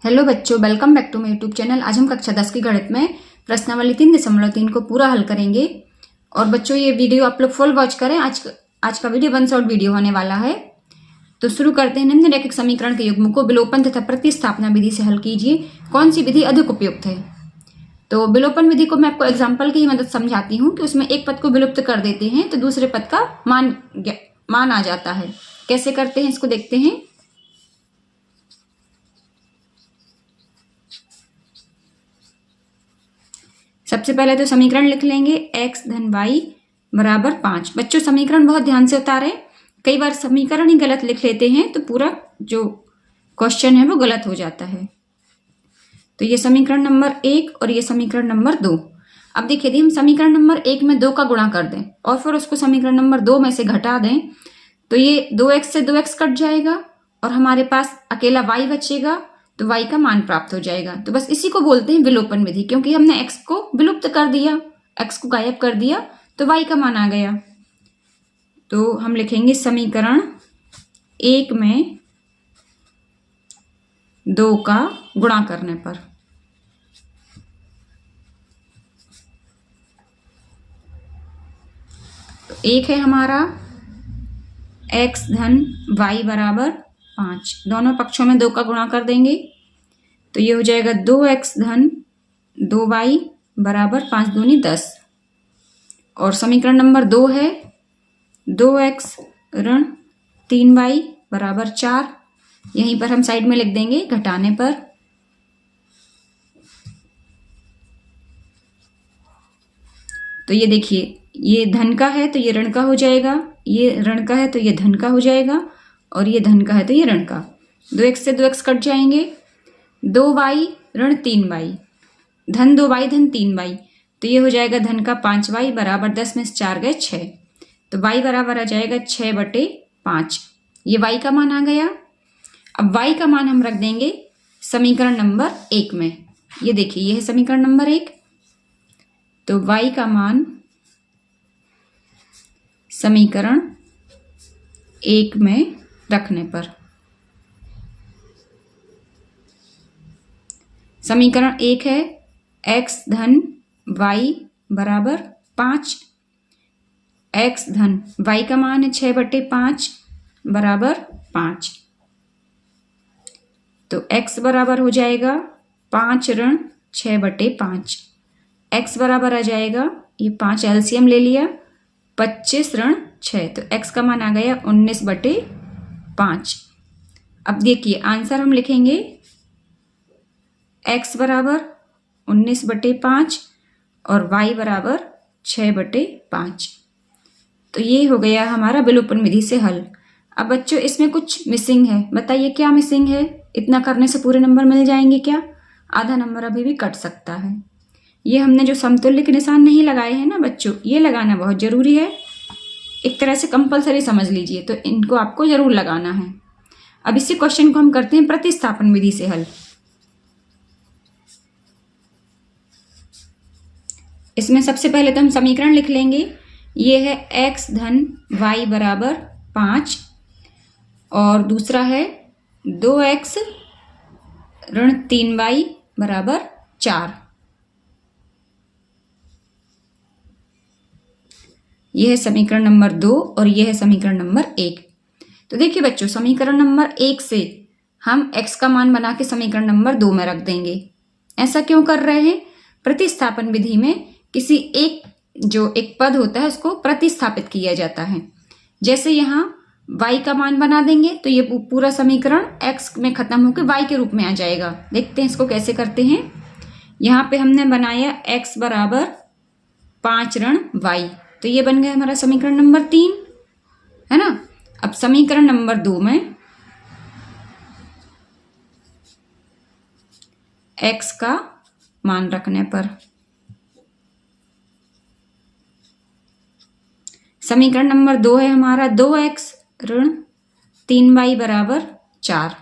Hello बच्चों, welcome back to my YouTube channel. आज हम कक्षा 10 की गणित में प्रश्नावली 3.3 को पूरा हल करेंगे। और बच्चों ये वीडियो आप लोग फुल वॉच करें। आज का वीडियो 1 शॉर्ट वीडियो होने वाला है। तो शुरू करते हैं। निम्नलिखित समीकरण के युग्म को विलोपन तथा प्रतिस्थापना विधि से हल कीजिए। कौन सी विधि अधिक उपयुक्त है? तो विलोपन विधि को मैं आपको एग्जाम्पल की मदद समझाती हूँ कि उसमें एक पद को विलुप्त कर देते हैं तो दूसरे पद का मान आ जाता है। कैसे करते हैं इसको देखते हैं। सबसे पहले तो समीकरण लिख लेंगे x धन y बराबर 5। बच्चों समीकरण बहुत ध्यान से उतारें। कई बार समीकरण ही गलत लिख लेते हैं तो पूरा जो क्वेश्चन है वो गलत हो जाता है। तो ये समीकरण नंबर 1 और ये समीकरण नंबर 2। अब देखिए, यदि हम समीकरण नंबर 1 में 2 का गुणा कर दें और फिर उसको समीकरण नंबर 2 में से घटा दें तो ये 2x से 2x कट जाएगा और हमारे पास अकेला y बचेगा। तो y का मान प्राप्त हो जाएगा। तो बस इसी को बोलते हैं विलोपन विधि, क्योंकि हमने x को विलुप्त कर दिया, x को गायब कर दिया तो y का मान आ गया। तो हम लिखेंगे समीकरण 1 में 2 का गुणा करने पर। तो 1 है हमारा x धन y बराबर 5। दोनों पक्षों में 2 का गुणा कर देंगे तो ये हो जाएगा 2x धन 2y बराबर 5 दूनी 10। और समीकरण नंबर 2 है 2x ऋण 3y बराबर 4। यहीं पर हम साइड में लिख देंगे घटाने पर। तो ये देखिए, ये धन का है तो ये ऋण का हो जाएगा, ये ऋण का है तो ये धन का हो जाएगा और ये धन का है तो ये ऋण का। 2x से 2x कट जाएंगे। 2y ऋण 3y धन 2y धन 3y तो ये हो जाएगा धन का 5y बराबर 10 में से 4 गए 6। तो y बराबर आ जाएगा 6/5। ये y का मान आ गया। अब y का मान हम रख देंगे समीकरण नंबर 1 में। ये देखिए, ये है समीकरण नंबर 1। तो y का मान समीकरण 1 में रखने पर, समीकरण 1 है x धन y बराबर 5। x धन y का मान है 6/5 बराबर 5। तो x बराबर हो जाएगा 5 ऋण 6/5। x बराबर आ जाएगा, ये 5 एलसीएम ले लिया, 25 ऋण 6। तो x का मान आ गया 19/5। अब देखिए आंसर हम लिखेंगे x बराबर 19/5 और y बराबर 6/5। तो ये हो गया हमारा विलोपन विधि से हल। अब बच्चों इसमें कुछ मिसिंग है, बताइए क्या मिसिंग है? इतना करने से पूरे नंबर मिल जाएंगे क्या? आधा नंबर अभी भी कट सकता है। ये हमने जो समतुल्य के निशान नहीं लगाए हैं ना बच्चों, ये लगाना बहुत जरूरी है। एक तरह से कंपलसरी समझ लीजिए, तो इनको आपको जरूर लगाना है। अब इसी क्वेश्चन को हम करते हैं प्रतिस्थापन विधि से हल। इसमें सबसे पहले तो हम समीकरण लिख लेंगे। ये है x धन y बराबर 5 और दूसरा है 2x ऋण 3y बराबर 4। यह है समीकरण नंबर 2 और यह है समीकरण नंबर 1। तो देखिए बच्चों, समीकरण नंबर 1 से हम x का मान बना के समीकरण नंबर 2 में रख देंगे। ऐसा क्यों कर रहे हैं? प्रतिस्थापन विधि में किसी एक पद होता है उसको प्रतिस्थापित किया जाता है। जैसे यहाँ y का मान बना देंगे तो ये पूरा समीकरण x में खत्म होकर y के रूप में आ जाएगा। देखते हैं इसको कैसे करते हैं। यहाँ पे हमने बनाया x बराबर 5 ऋण y, तो ये बन गया हमारा समीकरण नंबर 3, है ना। अब समीकरण नंबर 2 में x का मान रखने पर, समीकरण नंबर 2 है हमारा 2x ऋण 3y बराबर 4।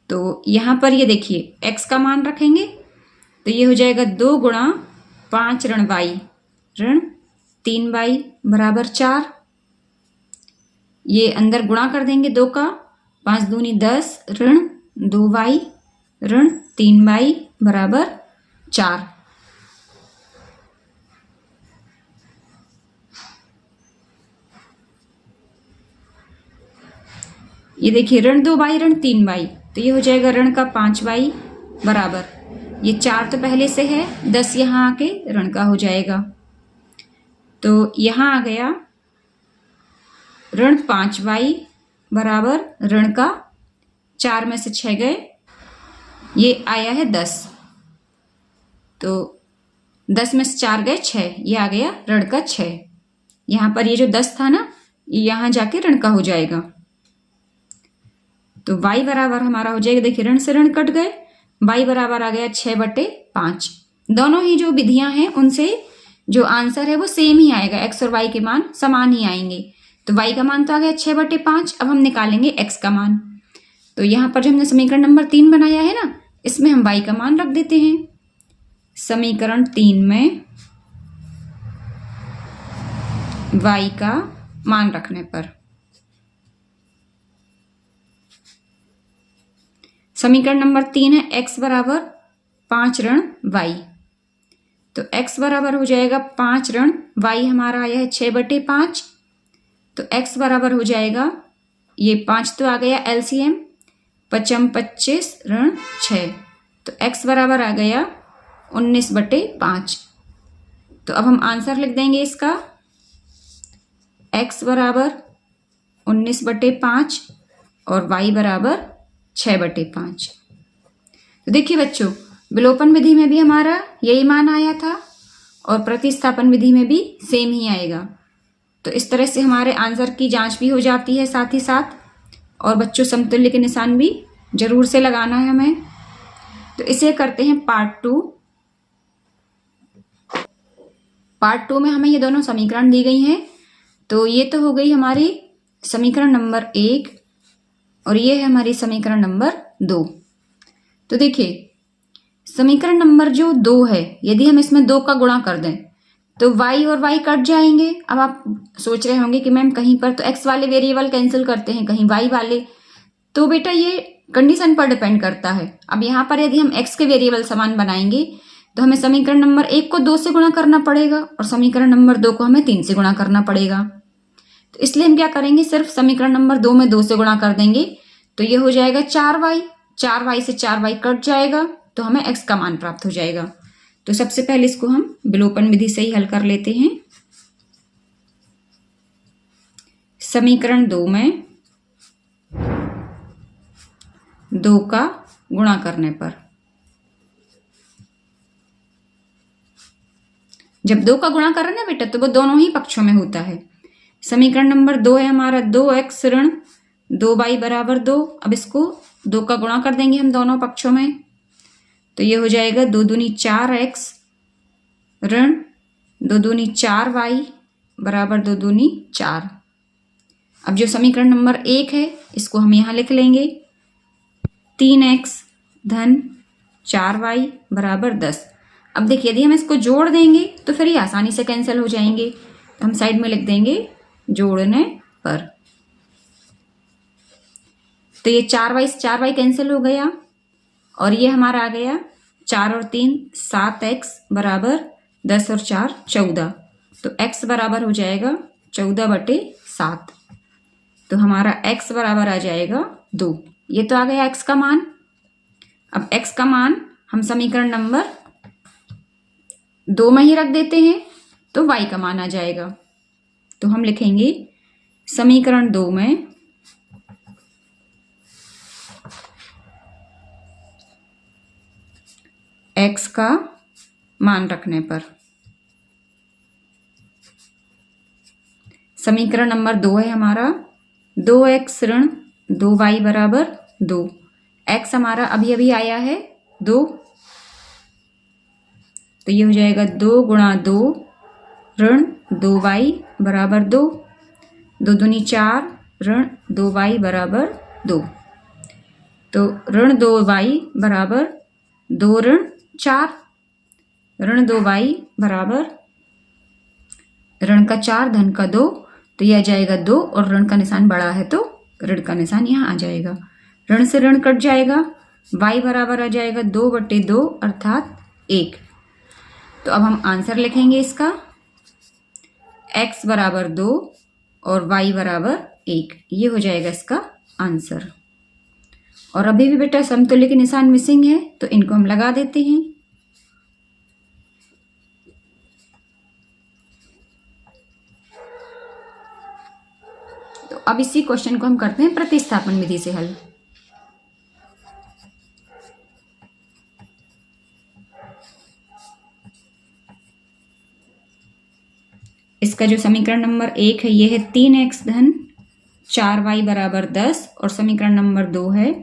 तो यहां पर ये देखिए x का मान रखेंगे तो ये हो जाएगा 2 गुणा 5 ऋण y ऋण 3y बराबर 4। ये अंदर गुणा कर देंगे 2 का, 5 दूनी 10 ऋण 2y ऋण 3y बराबर 4। ये देखिए ऋण 2y ऋण 3y, तो ये हो जाएगा ऋण का 5y बराबर, ये 4 तो पहले से है, 10 यहाँ आके ऋण का हो जाएगा। तो यहाँ आ गया ऋण 5y बराबर ऋण का 4 में से 6 गए, ये आया है 10। तो 10 में से 4 गए 6, ये आ गया ऋण का 6। यहाँ पर ये जो 10 था ना, ये यहाँ जाके ऋण का हो जाएगा। तो y बराबर हमारा हो जाएगा, देखिए ऋण से ऋण कट गए, y बराबर आ गया 6/5। दोनों ही जो विधियां हैं उनसे जो आंसर है वो सेम ही आएगा, x और y के मान समान ही आएंगे। तो y का मान तो आ गया 6/5। अब हम निकालेंगे x का मान। तो यहाँ पर जो हमने समीकरण नंबर 3 बनाया है ना, इसमें हम y का मान रख देते हैं। समीकरण 3 में y का मान रखने पर समीकरण नंबर 3 है x बराबर 5 ऋण y। तो x बराबर हो जाएगा 5 ऋण y, हमारा आया है 6/5। तो x बराबर हो जाएगा, ये 5 तो आ गया एलसीएम, 5 25 ऋण 6, तो x बराबर आ गया 19/5। तो अब हम आंसर लिख देंगे इसका, x बराबर 19/5 और y बराबर 6/5। तो देखिए बच्चों, विलोपन विधि में भी हमारा यही मान आया था और प्रतिस्थापन विधि में भी सेम ही आएगा। तो इस तरह से हमारे आंसर की जांच भी हो जाती है साथ ही साथ। और बच्चों समतुल्य के निशान भी जरूर से लगाना है हमें। तो इसे करते हैं पार्ट 2। पार्ट 2 में हमें ये दोनों समीकरण दी गई हैं। तो ये तो हो गई हमारी समीकरण नंबर 1 और ये है हमारी समीकरण नंबर 2। तो देखिए समीकरण नंबर जो 2 है, यदि हम इसमें 2 का गुणा कर दें तो y और y कट जाएंगे। अब आप सोच रहे होंगे कि मैम कहीं पर तो x वाले वेरिएबल कैंसिल करते हैं, कहीं y वाले। तो बेटा ये कंडीशन पर डिपेंड करता है। अब यहाँ पर यदि हम x के वेरिएबल समान बनाएंगे तो हमें समीकरण नंबर 1 को 2 से गुणा करना पड़ेगा और समीकरण नंबर 2 को हमें 3 से गुणा करना पड़ेगा। तो इसलिए हम क्या करेंगे, सिर्फ समीकरण नंबर 2 में 2 से गुणा कर देंगे। तो ये हो जाएगा 4y, 4y से 4y कट जाएगा, तो हमें x का मान प्राप्त हो जाएगा। तो सबसे पहले इसको हम विलोपन विधि से ही हल कर लेते हैं। समीकरण 2 में 2 का गुणा करने पर, जब 2 का गुणा कर रहे हैं ना बेटा, तो वो दोनों ही पक्षों में होता है। समीकरण नंबर 2 है हमारा 2x ऋण 2y बराबर 2। अब इसको 2 का गुणा कर देंगे हम दोनों पक्षों में, तो ये हो जाएगा 2 दूनी 4x ऋण 2 दूनी 4y बराबर 2 दूनी 4। अब जो समीकरण नंबर 1 है इसको हम यहाँ लिख लेंगे, 3x धन 4y बराबर 10। अब देखिए यदि हम इसको जोड़ देंगे तो फिर ये आसानी से कैंसिल हो जाएंगे। तो हम साइड में लिख देंगे जोड़ने पर। तो ये 4y से 4y कैंसिल हो गया और ये हमारा आ गया 4 और 3 7x बराबर 10 और 4 14। तो x बराबर हो जाएगा 14/7। तो हमारा x बराबर आ जाएगा 2। ये तो आ गया x का मान। अब x का मान हम समीकरण नंबर 2 में ही रख देते हैं, तो y का मान आ जाएगा। तो हम लिखेंगे समीकरण 2 में x का मान रखने पर, समीकरण नंबर 2 है हमारा 2x ऋण 2y बराबर 2। x हमारा अभी अभी आया है 2, तो ये हो जाएगा 2 गुणा 2 ऋण 2y बराबर 2। 2 दूनी 4 ऋण 2y बराबर 2। तो ऋण 2y बराबर 2 ऋण 4, ऋण 2y बराबर ऋण का 4 धन का 2, तो यह आ जाएगा 2 और ऋण का निशान बड़ा है तो ऋण का निशान यहाँ आ जाएगा। ऋण से ऋण कट जाएगा, y बराबर आ जाएगा 2/2 अर्थात 1। तो अब हम आंसर लिखेंगे इसका, x बराबर 2 और y बराबर 1, ये हो जाएगा इसका आंसर। और अभी भी बेटा समतुल्य के निशान मिसिंग है, तो इनको हम लगा देते हैं। तो अब इसी क्वेश्चन को हम करते हैं प्रतिस्थापन विधि से हल। इसका जो समीकरण नंबर 1 है ये है 3x धन 4y बराबर 10 और समीकरण नंबर 2 है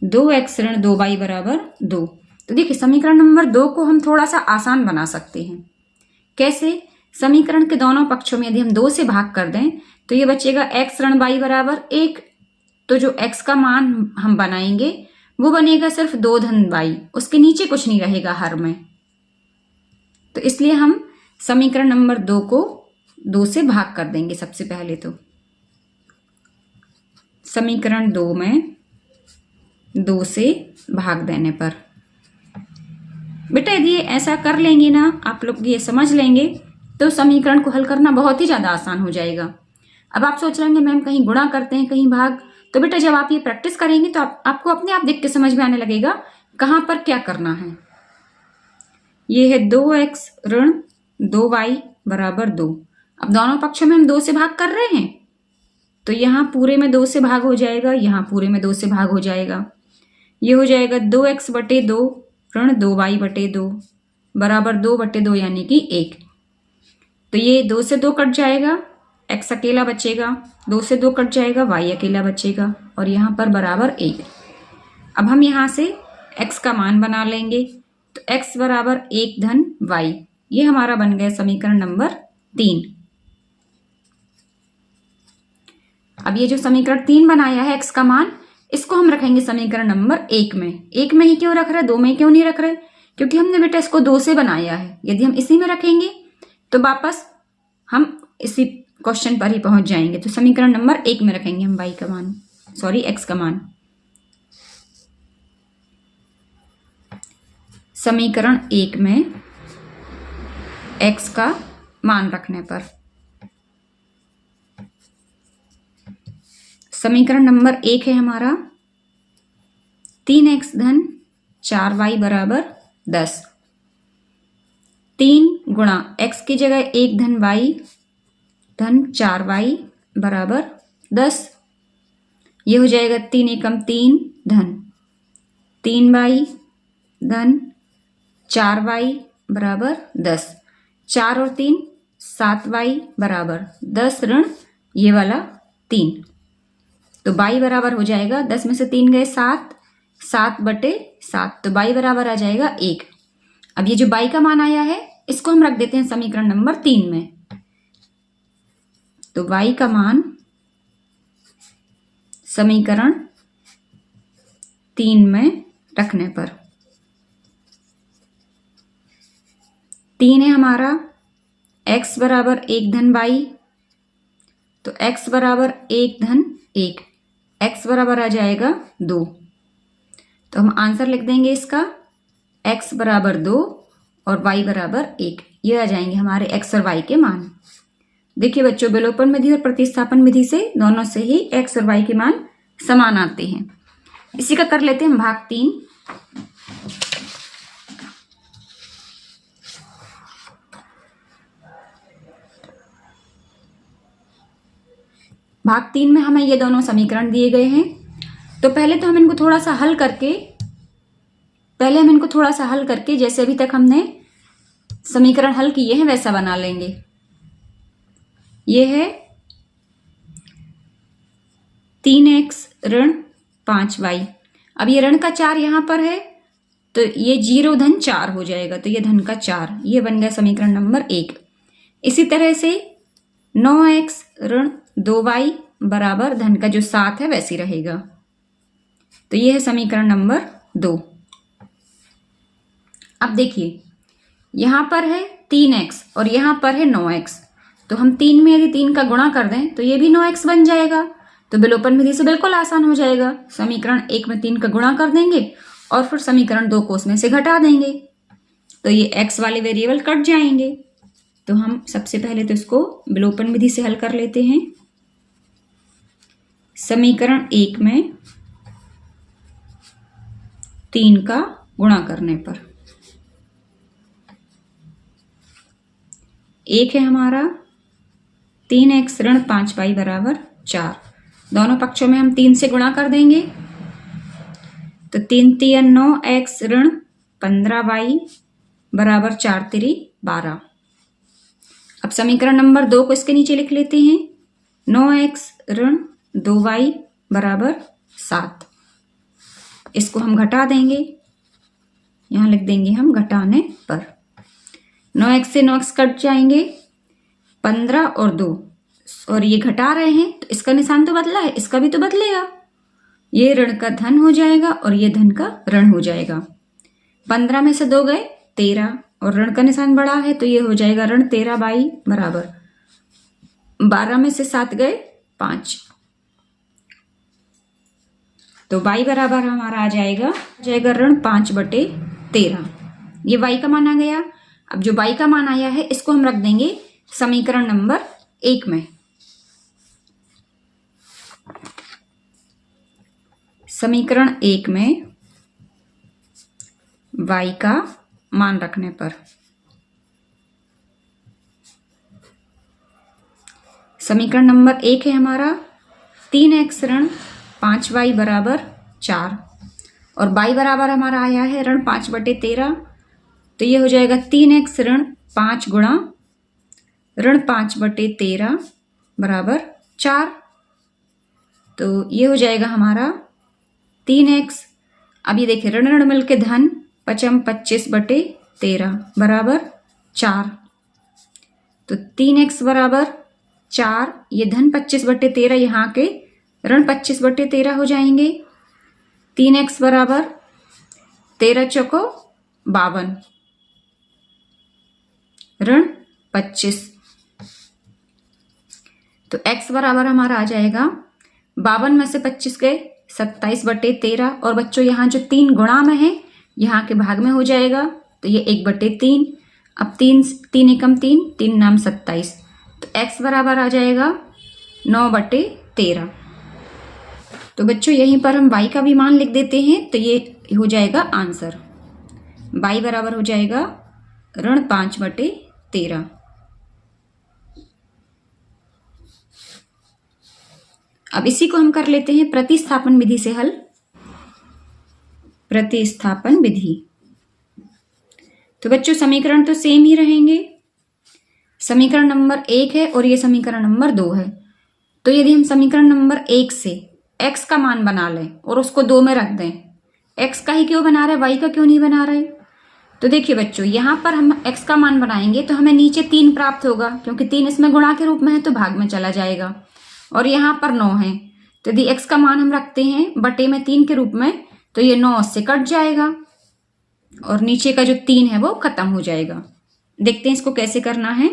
2x ऋण 2y बराबर 2। तो देखिए समीकरण नंबर 2 को हम थोड़ा सा आसान बना सकते हैं। कैसे? समीकरण के दोनों पक्षों में यदि हम 2 से भाग कर दें तो ये बचेगा x ऋण y बराबर 1। तो जो x का मान हम बनाएंगे वो बनेगा सिर्फ 2 धन y, उसके नीचे कुछ नहीं रहेगा हर में। तो इसलिए हम समीकरण नंबर 2 को 2 से भाग कर देंगे। सबसे पहले तो समीकरण 2 में 2 से भाग देने पर बेटा यदि ऐसा कर लेंगे ना, आप लोग ये समझ लेंगे तो समीकरण को हल करना बहुत ही ज़्यादा आसान हो जाएगा। अब आप सोच रहे होंगे मैम कहीं गुणा करते हैं कहीं भाग, तो बेटा जब आप ये प्रैक्टिस करेंगे तो आपको अपने आप देख के समझ में आने लगेगा कहाँ पर क्या करना है। ये है 2x ऋण 2y बराबर 2। अब दोनों पक्षों में हम 2 से भाग कर रहे हैं, तो यहाँ पूरे में 2 से भाग हो जाएगा, यहाँ पूरे में 2 से भाग हो जाएगा। ये हो जाएगा 2x/2 ऋण 2y/2 बराबर 2/2 यानी कि 1। तो ये 2 से 2 कट जाएगा, x अकेला बचेगा, 2 से 2 कट जाएगा, y अकेला बचेगा और यहाँ पर बराबर 1। अब हम यहाँ से x का मान बना लेंगे, तो x बराबर 1 धन y, ये हमारा बन गया समीकरण नंबर 3। अब ये जो समीकरण 3 बनाया है x का मान, इसको हम रखेंगे समीकरण नंबर 1 में। 1 में ही क्यों रख रहे, 2 में क्यों नहीं रख रहे? क्योंकि हमने बेटा इसको 2 से बनाया है। यदि हम इसी में रखेंगे तो वापस हम इसी क्वेश्चन पर ही पहुंच जाएंगे। तो समीकरण नंबर 1 में रखेंगे हम x का मान। समीकरण 1 में x का मान रखने पर समीकरण नंबर 1 है हमारा 3x धन 4y बराबर 10। 3 गुणा x की जगह 1 धन y धन 4y बराबर 10। ये हो जाएगा 3 एकम 3 धन 3y धन 4y बराबर 10। 4 और 3 7y बराबर 10 ऋण ये वाला 3। तो y बराबर हो जाएगा 10 में से 3 गए 7, 7/7, तो y बराबर आ जाएगा 1। अब ये जो y का मान आया है इसको हम रख देते हैं समीकरण नंबर 3 में। तो y का मान समीकरण 3 में रखने पर 3 है हमारा x बराबर 1 धन y, तो x बराबर 1 धन 1, x बराबर आ जाएगा 2। तो हम आंसर लिख देंगे इसका, x बराबर 2 और y बराबर 1, ये आ जाएंगे हमारे x और y के मान। देखिए बच्चों विलोपन विधि और प्रतिस्थापन विधि से दोनों से ही x और y के मान समान आते हैं। इसी का कर लेते हैं भाग 3। भाग 3 में हमें ये दोनों समीकरण दिए गए हैं। तो पहले हम इनको थोड़ा सा हल करके जैसे अभी तक हमने समीकरण हल किए हैं वैसा बना लेंगे। ये है 3x ऋण 5y। अब ये ऋण का 4 यहाँ पर है तो ये 0 धन 4 हो जाएगा, तो ये धन का 4, ये बन गया समीकरण नंबर 1। इसी तरह से 9x ऋण 2y बराबर धन का जो 7 है वैसे रहेगा, तो ये है समीकरण नंबर 2। अब देखिए यहां पर है 3x और यहां पर है 9x, तो हम 3 में यदि 3 का गुणा कर दें तो ये भी 9x बन जाएगा। तो विलोपन विधि से बिल्कुल आसान हो जाएगा। समीकरण 1 में 3 का गुणा कर देंगे और फिर समीकरण 2 को उसमें से घटा देंगे, तो ये x वाले वेरिएबल कट जाएंगे। तो हम सबसे पहले तो इसको विलोपन विधि से हल कर लेते हैं। समीकरण 1 में 3 का गुणा करने पर 1 है हमारा 3x ऋण 5y बराबर 4। दोनों पक्षों में हम 3 से गुणा कर देंगे, तो 3 3 9x ऋण 15y बराबर 4 3 12। अब समीकरण नंबर 2 को इसके नीचे लिख लेते हैं। 9x ऋण 2y बराबर 7। इसको हम घटा देंगे, यहां लिख देंगे हम घटाने पर। 9x से 9x कट जाएंगे, 15 और 2, और ये घटा रहे हैं तो इसका निशान तो बदला है, इसका भी तो बदलेगा। ये ऋण का धन हो जाएगा और ये धन का ऋण हो जाएगा। 15 में से 2 गए 13 और ऋण का निशान बड़ा है तो ये हो जाएगा ऋण 13y बराबर 12 में से 7 गए 5, तो y बराबर हमारा आ जाएगा ऋण 5/13। ये y का मान आ गया। अब जो y का मान आया है इसको हम रख देंगे समीकरण नंबर 1 में। समीकरण 1 में y का मान रखने पर समीकरण नंबर 1 है हमारा 3x ऋण 5y बराबर 4 और y बराबर हमारा आया है ऋण 5/13, तो ये हो जाएगा 3x ऋण 5 गुणा ऋण 5/13 बराबर 4। तो ये हो जाएगा हमारा 3x, अब ये देखिए ऋण ऋण मिलके धन 25/13 बराबर 4, तो 3x बराबर 4, ये धन 25/13 यहाँ के ऋण 25/13 हो जाएंगे। 3x बराबर 13 चौको 52 ऋण 25, तो x बराबर हमारा आ जाएगा 52 में से 25 गए 27/13, और बच्चों यहाँ जो 3 गुणा में है यहाँ के भाग में हो जाएगा, तो ये 1/3। अब 3 एकम 3, 3 नाम 27, तो x बराबर आ जाएगा 9/13। तो बच्चों यहीं पर हम y का भी मान लिख देते हैं, तो ये हो जाएगा आंसर। y बराबर हो जाएगा ऋण 5/13। अब इसी को हम कर लेते हैं प्रतिस्थापन विधि से हल। प्रतिस्थापन विधि, तो बच्चों समीकरण तो सेम ही रहेंगे। समीकरण नंबर 1 है और ये समीकरण नंबर 2 है, तो यदि हम समीकरण नंबर 1 से x का मान बना लें और उसको 2 में रख दें, x का ही क्यों बना रहे, y का क्यों नहीं बना रहे? तो देखिए बच्चों यहाँ पर हम x का मान बनाएंगे तो हमें नीचे 3 प्राप्त होगा, क्योंकि 3 इसमें गुणा के रूप में है तो भाग में चला जाएगा, और यहाँ पर 9 है, तो यदि x का मान हम रखते हैं बटे में 3 के रूप में, तो ये 9 से कट जाएगा और नीचे का जो 3 है वो खत्म हो जाएगा। देखते हैं इसको कैसे करना है।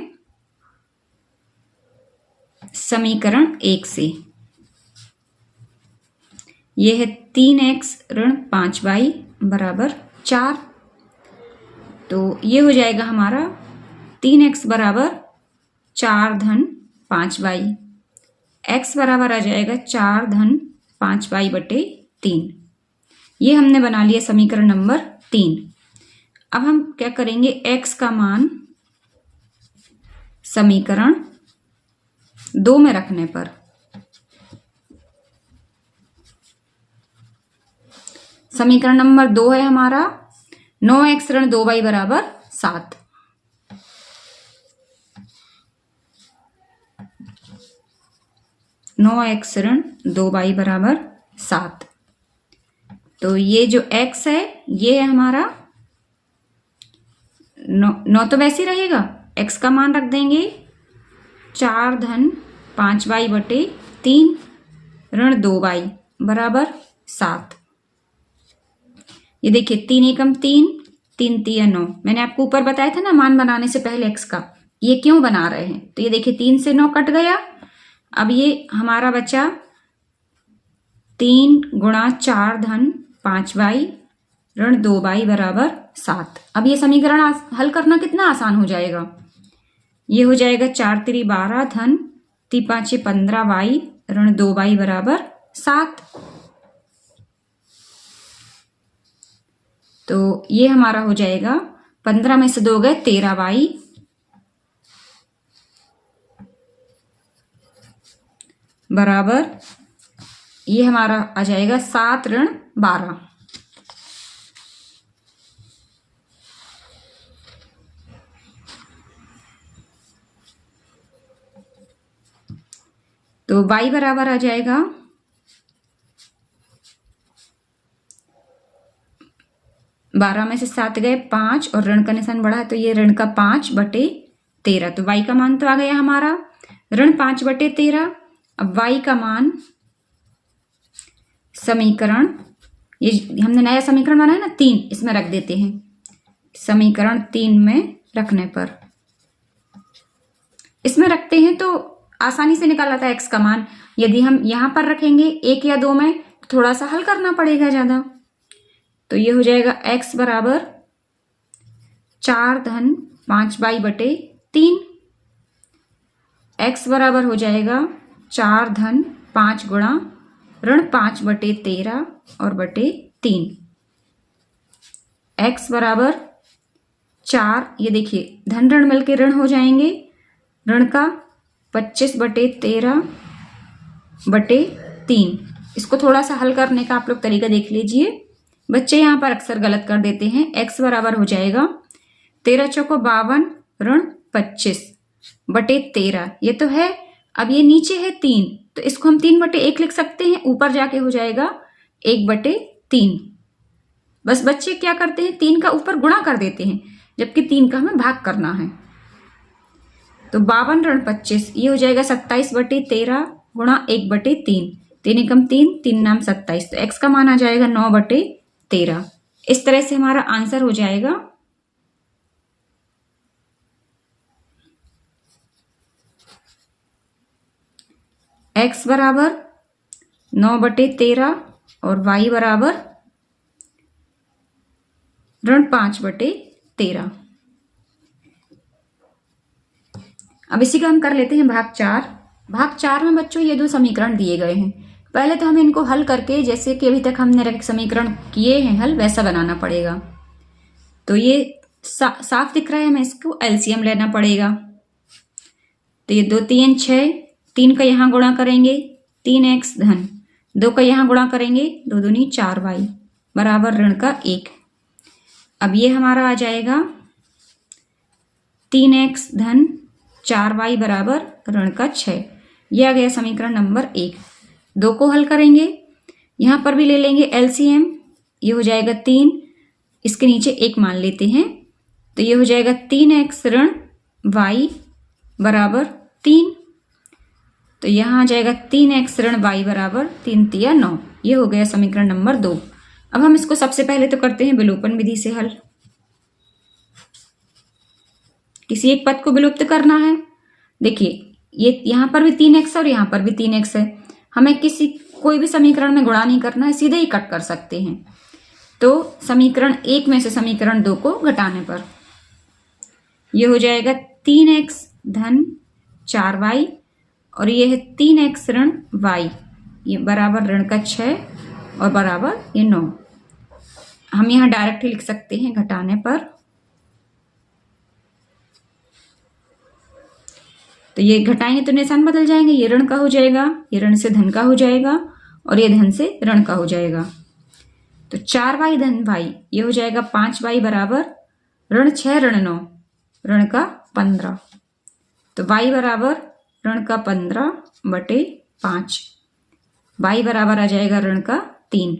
समीकरण 1 से ये है 3x ऋण 5y बराबर 4, तो ये हो जाएगा हमारा 3x बराबर 4 धन 5y, x बराबर आ जाएगा 4 धन 5y/3। ये हमने बना लिया समीकरण नंबर 3। अब हम क्या करेंगे, x का मान समीकरण 2 में रखने पर समीकरण नंबर 2 है हमारा 9x ऋण 2y बराबर 7। नौ एक्स ऋण 2y बराबर 7। तो ये जो x है ये है हमारा 9 तो वैसे ही रहेगा, x का मान रख देंगे 4 धन 5y/3 ऋण 2y बराबर 7। ये देखिए 3 एकम 3, 3 3 9। मैंने आपको ऊपर बताया था ना मान बनाने से पहले x का, ये क्यों बना रहे हैं, तो ये देखिए 3 से 9 कट गया। अब ये हमारा बचा 3 गुणा 4 धन 5y ऋण 2y बराबर 7। अब ये समीकरण हल करना कितना आसान हो जाएगा। ये हो जाएगा 4 तिरी 12 धन 3 5 15y ऋण 2y बराबर 7। तो ये हमारा हो जाएगा 15 में से 2 गए 13y बराबर ये हमारा आ जाएगा 7 ऋण 12। तो y बराबर आ जाएगा 12 में से 7 गए 5 और ऋण का निशान बढ़ा तो ये ऋण का 5/13। तो y का मान तो आ गया हमारा ऋण 5/13। अब y का मान समीकरण, ये हमने नया समीकरण बनाया ना 3, इसमें रख देते हैं। समीकरण 3 में रखने पर, इसमें रखते हैं तो आसानी से निकाल आता है x का मान। यदि हम यहां पर रखेंगे 1 या 2 में तो थोड़ा सा हल करना पड़ेगा ज्यादा। तो ये हो जाएगा x बराबर 4 धन 5y/3। x बराबर हो जाएगा 4 धन 5 गुणा ऋण 5/13 और /3। x बराबर 4, ये देखिए धन ऋण मिलके ऋण हो जाएंगे। ऋण का 25/13/3। इसको थोड़ा सा हल करने का आप लोग तरीका देख लीजिए। बच्चे यहाँ पर अक्सर गलत कर देते हैं। x बराबर हो जाएगा 13 चौको 52 ऋण 25/13। ये तो है। अब ये नीचे है 3, तो इसको हम 3/1 लिख सकते हैं। ऊपर जाके हो जाएगा 1/3। बस बच्चे क्या करते हैं 3 का ऊपर गुणा कर देते हैं, जबकि 3 का हमें भाग करना है। तो 52 ऋण 25 ये हो जाएगा 27/13 गुणा 1/3। 3 एकम 3, 3 नाम 27। तो x का मान आ जाएगा 9/13। इस तरह से हमारा आंसर हो जाएगा x बराबर 9/13 और y बराबर ऋण 5/13। अब इसी का हम कर लेते हैं भाग 4। भाग 4 में बच्चों ये 2 समीकरण दिए गए हैं। पहले तो हमें इनको हल करके, जैसे कि अभी तक हमने समीकरण किए हैं हल, वैसा बनाना पड़ेगा। तो ये साफ दिख रहा है, हमें इसको एलसीएम लेना पड़ेगा। तो ये 2 3 6, 3 का यहाँ गुणा करेंगे 3x धन 2 का यहाँ गुणा करेंगे 2 दूनी 4y बराबर ऋण का 1। अब ये हमारा आ जाएगा 3x धन 4y बराबर ऋण का 6। ये आ गया समीकरण नंबर 1। 2 को हल करेंगे, यहाँ पर भी ले लेंगे एलसीएम। ये हो जाएगा 3, इसके नीचे 1 मान लेते हैं। तो ये हो जाएगा 3x ऋण y बराबर 3। तो यहाँ आ जाएगा 3x ऋण y बराबर 3 तिया 9। ये हो गया समीकरण नंबर 2। अब हम इसको सबसे पहले तो करते हैं विलोपन विधि से हल। किसी एक पद को विलुप्त करना है। देखिए ये यहाँ पर भी 3x और यहाँ पर भी 3x है। हमें कोई भी समीकरण में गुणा नहीं करना है, सीधे ही कट कर सकते हैं। तो समीकरण 1 में से समीकरण 2 को घटाने पर ये हो जाएगा 3x धन 4y और ये है 3x ऋण y, ये बराबर ऋण का 6 और बराबर ये 9। हम यहाँ डायरेक्ट ही लिख सकते हैं घटाने पर। तो ये घटाएंगे तो निशान बदल जाएंगे। ये ऋण का हो जाएगा, ये ऋण से धन का हो जाएगा और ये धन से ऋण का हो जाएगा। तो 4y धन y ये हो जाएगा 5y बराबर ऋण 6 ऋण 9 ऋण का 15। तो y बराबर ऋण का 15/5। y बराबर आ जाएगा ऋण का 3।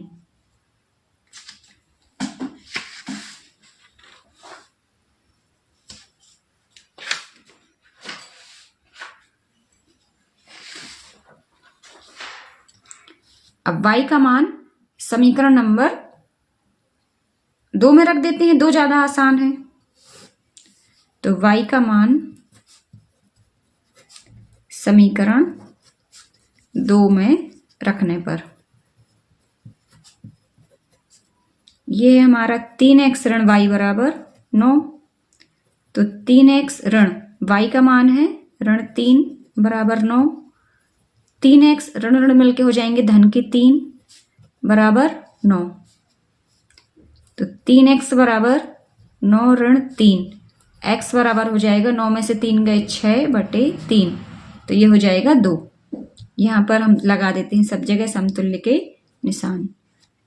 अब y का मान समीकरण नंबर 2 में रख देते हैं, 2 ज्यादा आसान है। तो y का मान समीकरण 2 में रखने पर ये है हमारा 3x ऋण y बराबर 9। तो 3x ऋण y का मान है ऋण 3 बराबर 9। 3x ऋण ऋण मिलके हो जाएंगे धन के 3 बराबर 9। तो 3x बराबर 9 ऋण 3, x बराबर हो जाएगा 9 में से 3 गए 6/3, तो ये हो जाएगा 2। यहाँ पर हम लगा देते हैं सब जगह समतुल्य के निशान।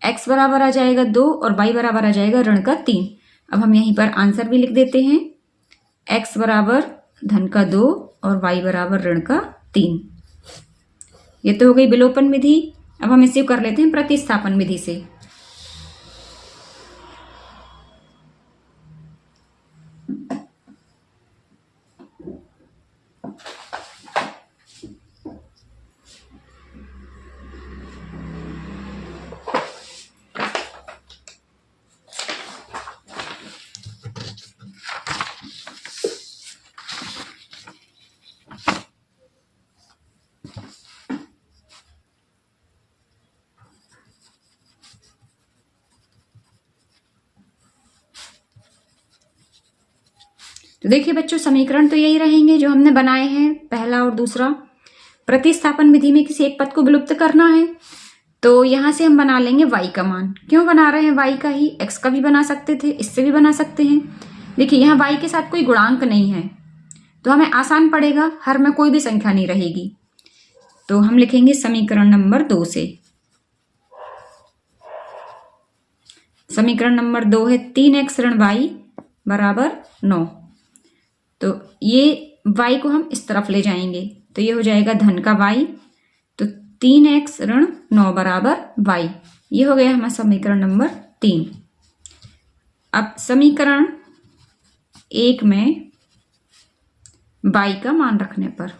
x बराबर आ जाएगा 2 और y बराबर आ जाएगा ऋण का 3। अब हम यहीं पर आंसर भी लिख देते हैं, x बराबर धन का 2 और y बराबर ऋण का 3। ये तो हो गई विलोपन विधि। अब हम इसे कर लेते हैं प्रतिस्थापन विधि से। तो देखिए बच्चों, समीकरण तो यही रहेंगे जो हमने बनाए हैं, पहला और दूसरा। प्रतिस्थापन विधि में किसी एक पद को विलुप्त करना है, तो यहां से हम बना लेंगे y का मान। क्यों बना रहे हैं y का ही, x का भी बना सकते थे, इससे भी बना सकते हैं। देखिए यहाँ y के साथ कोई गुणांक नहीं है, तो हमें आसान पड़ेगा, हर में कोई भी संख्या नहीं रहेगी। तो हम लिखेंगे समीकरण नंबर 2 से। समीकरण नंबर 2 है 3x ऋण y बराबर 9। तो ये y को हम इस तरफ ले जाएंगे, तो ये हो जाएगा धन का y। तो 3x ऋण 9 बराबर y, ये हो गया हमारा समीकरण नंबर 3। अब समीकरण 1 में y का मान रखने पर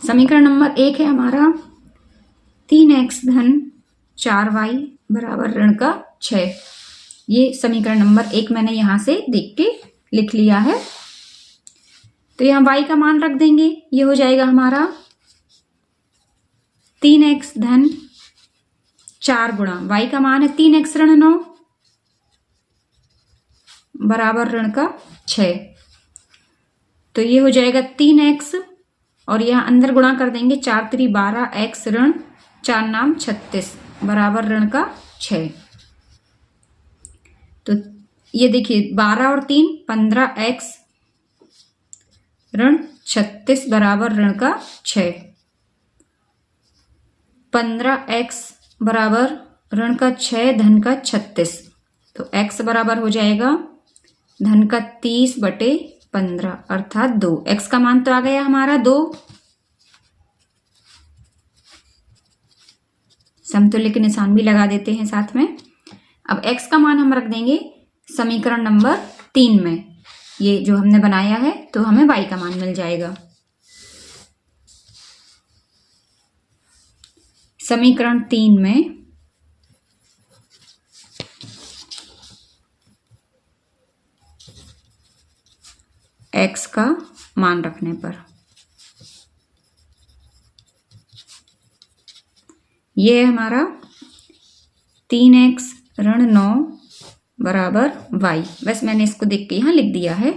समीकरण नंबर 1 है हमारा 3x धन 4y बराबर ऋण का 6। ये समीकरण नंबर 1 मैंने यहां से देख के लिख लिया है। तो यहां y का मान रख देंगे, ये हो जाएगा हमारा 3x धन 4 गुणा y का मान है 3x ऋण 9 बराबर ऋण का 6। तो ये हो जाएगा 3x और यहां अंदर गुणा कर देंगे, 4 3 12, x ऋण 4 नाम 36 बराबर ऋण का 6। तो ये देखिए 12 और 3 15x ऋण 36 बराबर ऋण का 6। 15x बराबर ऋण का 6 धन का 36, तो x बराबर हो जाएगा धन का 30/15 अर्थात 2। x का मान तो आ गया हमारा 2। समतुल्य के निशान भी लगा देते हैं साथ में। अब x का मान हम रख देंगे समीकरण नंबर 3 में, ये जो हमने बनाया है, तो हमें y का मान मिल जाएगा। समीकरण 3 में x का मान रखने पर ये है हमारा 3x ऋण 9 बराबर y। बस मैंने इसको देख के यहाँ लिख दिया है।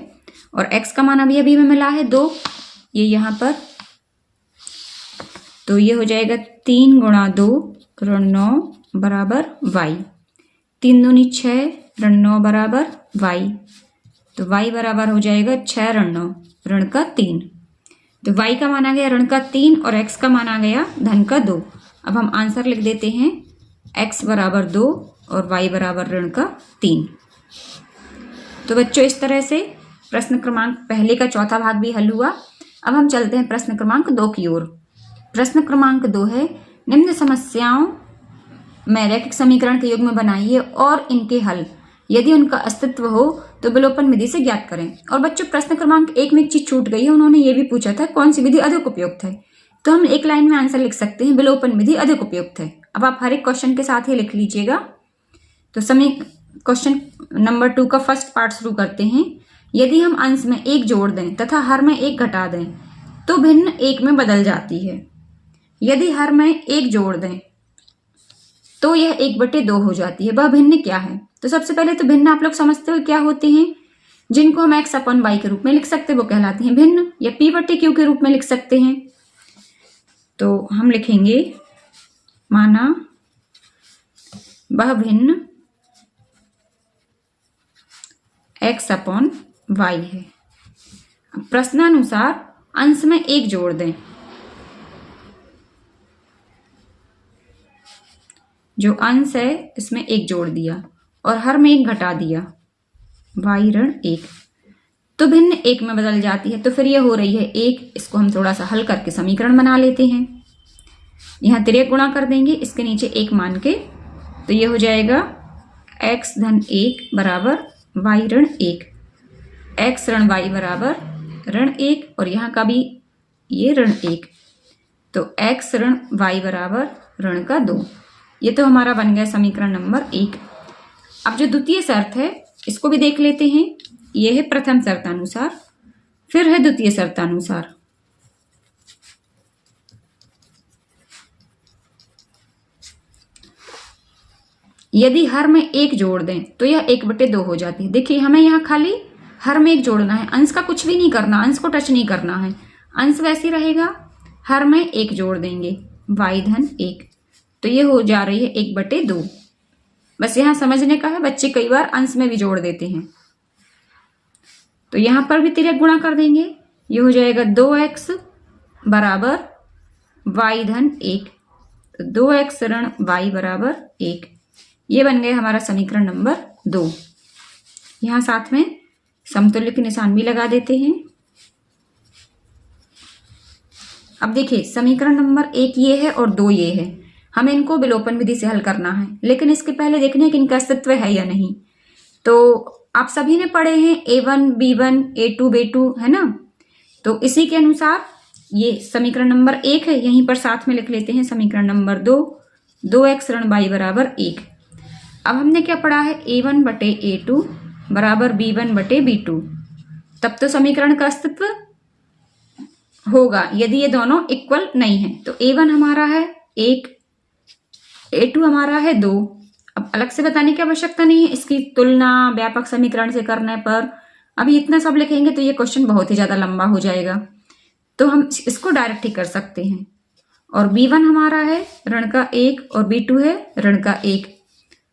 और x का मान अभी अभी में मिला है 2, ये यहाँ पर, तो ये हो जाएगा 3 गुणा 2 ऋण 9 बराबर y। 3 दूनी 6 ऋण 9 बराबर y, तो y बराबर हो जाएगा 6 ऋण 9 ऋण का 3। तो y का मान आ गया ऋण का 3 और x का मान आ गया धन का 2। अब हम आंसर लिख देते हैं, x बराबर 2 और y बराबर ऋण का 3। तो बच्चों इस तरह से प्रश्न क्रमांक पहले का चौथा भाग भी हल हुआ। अब हम चलते हैं प्रश्न क्रमांक 2 की ओर। प्रश्न क्रमांक 2 है, निम्न समस्याओं में रैखिक समीकरण के युग्म बनाइए और इनके हल, यदि उनका अस्तित्व हो तो विलोपन विधि से ज्ञात करें। और बच्चों प्रश्न क्रमांक 1 में एक चीज छूट गई है, उन्होंने ये भी पूछा था कौन सी विधि अधिक उपयुक्त है। तो हम एक लाइन में आंसर लिख सकते हैं, विलोपन विधि अधिक उपयुक्त है। अब आप हर एक क्वेश्चन के साथ ही लिख लीजिएगा। तो क्वेश्चन नंबर 2 का फर्स्ट पार्ट शुरू करते हैं। यदि हम अंश में 1 जोड़ दें तथा हर में 1 घटा दें तो भिन्न 1 में बदल जाती है। यदि हर में एक जोड़ दें तो यह 1/2 हो जाती है। वह भिन्न क्या है? तो सबसे पहले तो भिन्न आप लोग समझते हो क्या होते हैं, जिनको हम x अपन y के रूप में लिख सकते हैं वो कहलाते हैं भिन्न, या p/q के रूप में लिख सकते हैं। तो हम लिखेंगे माना वह भिन्न x अपन y है। प्रश्नानुसार अंश में एक जोड़ दें, जो अंश है इसमें एक जोड़ दिया और हर में एक घटा दिया, y-1, तो भिन्न एक में बदल जाती है। तो फिर ये हो रही है 1। इसको हम थोड़ा सा हल करके समीकरण बना लेते हैं। यहाँ तिर्यक गुणा कर देंगे इसके नीचे 1 मान के, तो ये हो जाएगा x-1 बराबर y-1, x-y बराबर -1 और यहाँ का भी ये -1, तो x-y बराबर -2। ये तो हमारा बन गया समीकरण नंबर 1। अब जो द्वितीय शर्त है इसको भी देख लेते हैं। ये है प्रथम शर्तानुसार, फिर है द्वितीय शर्तानुसार। यदि हर में एक जोड़ दें तो यह 1/2 हो जाती है। देखिए हमें यहाँ खाली हर में एक जोड़ना है, अंश का कुछ भी नहीं करना, अंश को टच नहीं करना है। अंश वैसे रहेगा, हर में एक जोड़ देंगे y-1, तो ये हो जा रही है 1/2। बस यहाँ समझने का है, बच्चे कई बार अंश में भी जोड़ देते हैं। तो यहाँ पर भी तिर्यक गुणा कर देंगे, ये हो जाएगा 2x बराबर y-1, तो 2x ऋण y बराबर 1। ये बन गए हमारा समीकरण नंबर 2। यहाँ साथ में समतुल्य के निशान भी लगा देते हैं। अब देखिए समीकरण नंबर 1 ये है और 2 ये है, हमें इनको विलोपन विधि से हल करना है, लेकिन इसके पहले देखना है कि इनका अस्तित्व है या नहीं। तो आप सभी ने पढ़े हैं a1 b1 a2 b2, है ना। तो इसी के अनुसार ये समीकरण नंबर 1 है, यहीं पर साथ में लिख लेते हैं समीकरण नंबर 2, 2x ऋण y बराबर 1। अब हमने क्या पढ़ा है, a1/a2 बराबर b1/b2, तब तो समीकरण का अस्तित्व होगा यदि ये दोनों इक्वल नहीं है। तो a1 हमारा है 1, a2 हमारा है 2। अब अलग से बताने की आवश्यकता नहीं है, इसकी तुलना व्यापक समीकरण से करने पर अभी इतना सब लिखेंगे तो ये क्वेश्चन बहुत ही ज्यादा लंबा हो जाएगा, तो हम इसको डायरेक्ट ही कर सकते हैं। और b1 हमारा है ऋण का 1 और b2 है ऋण का 1,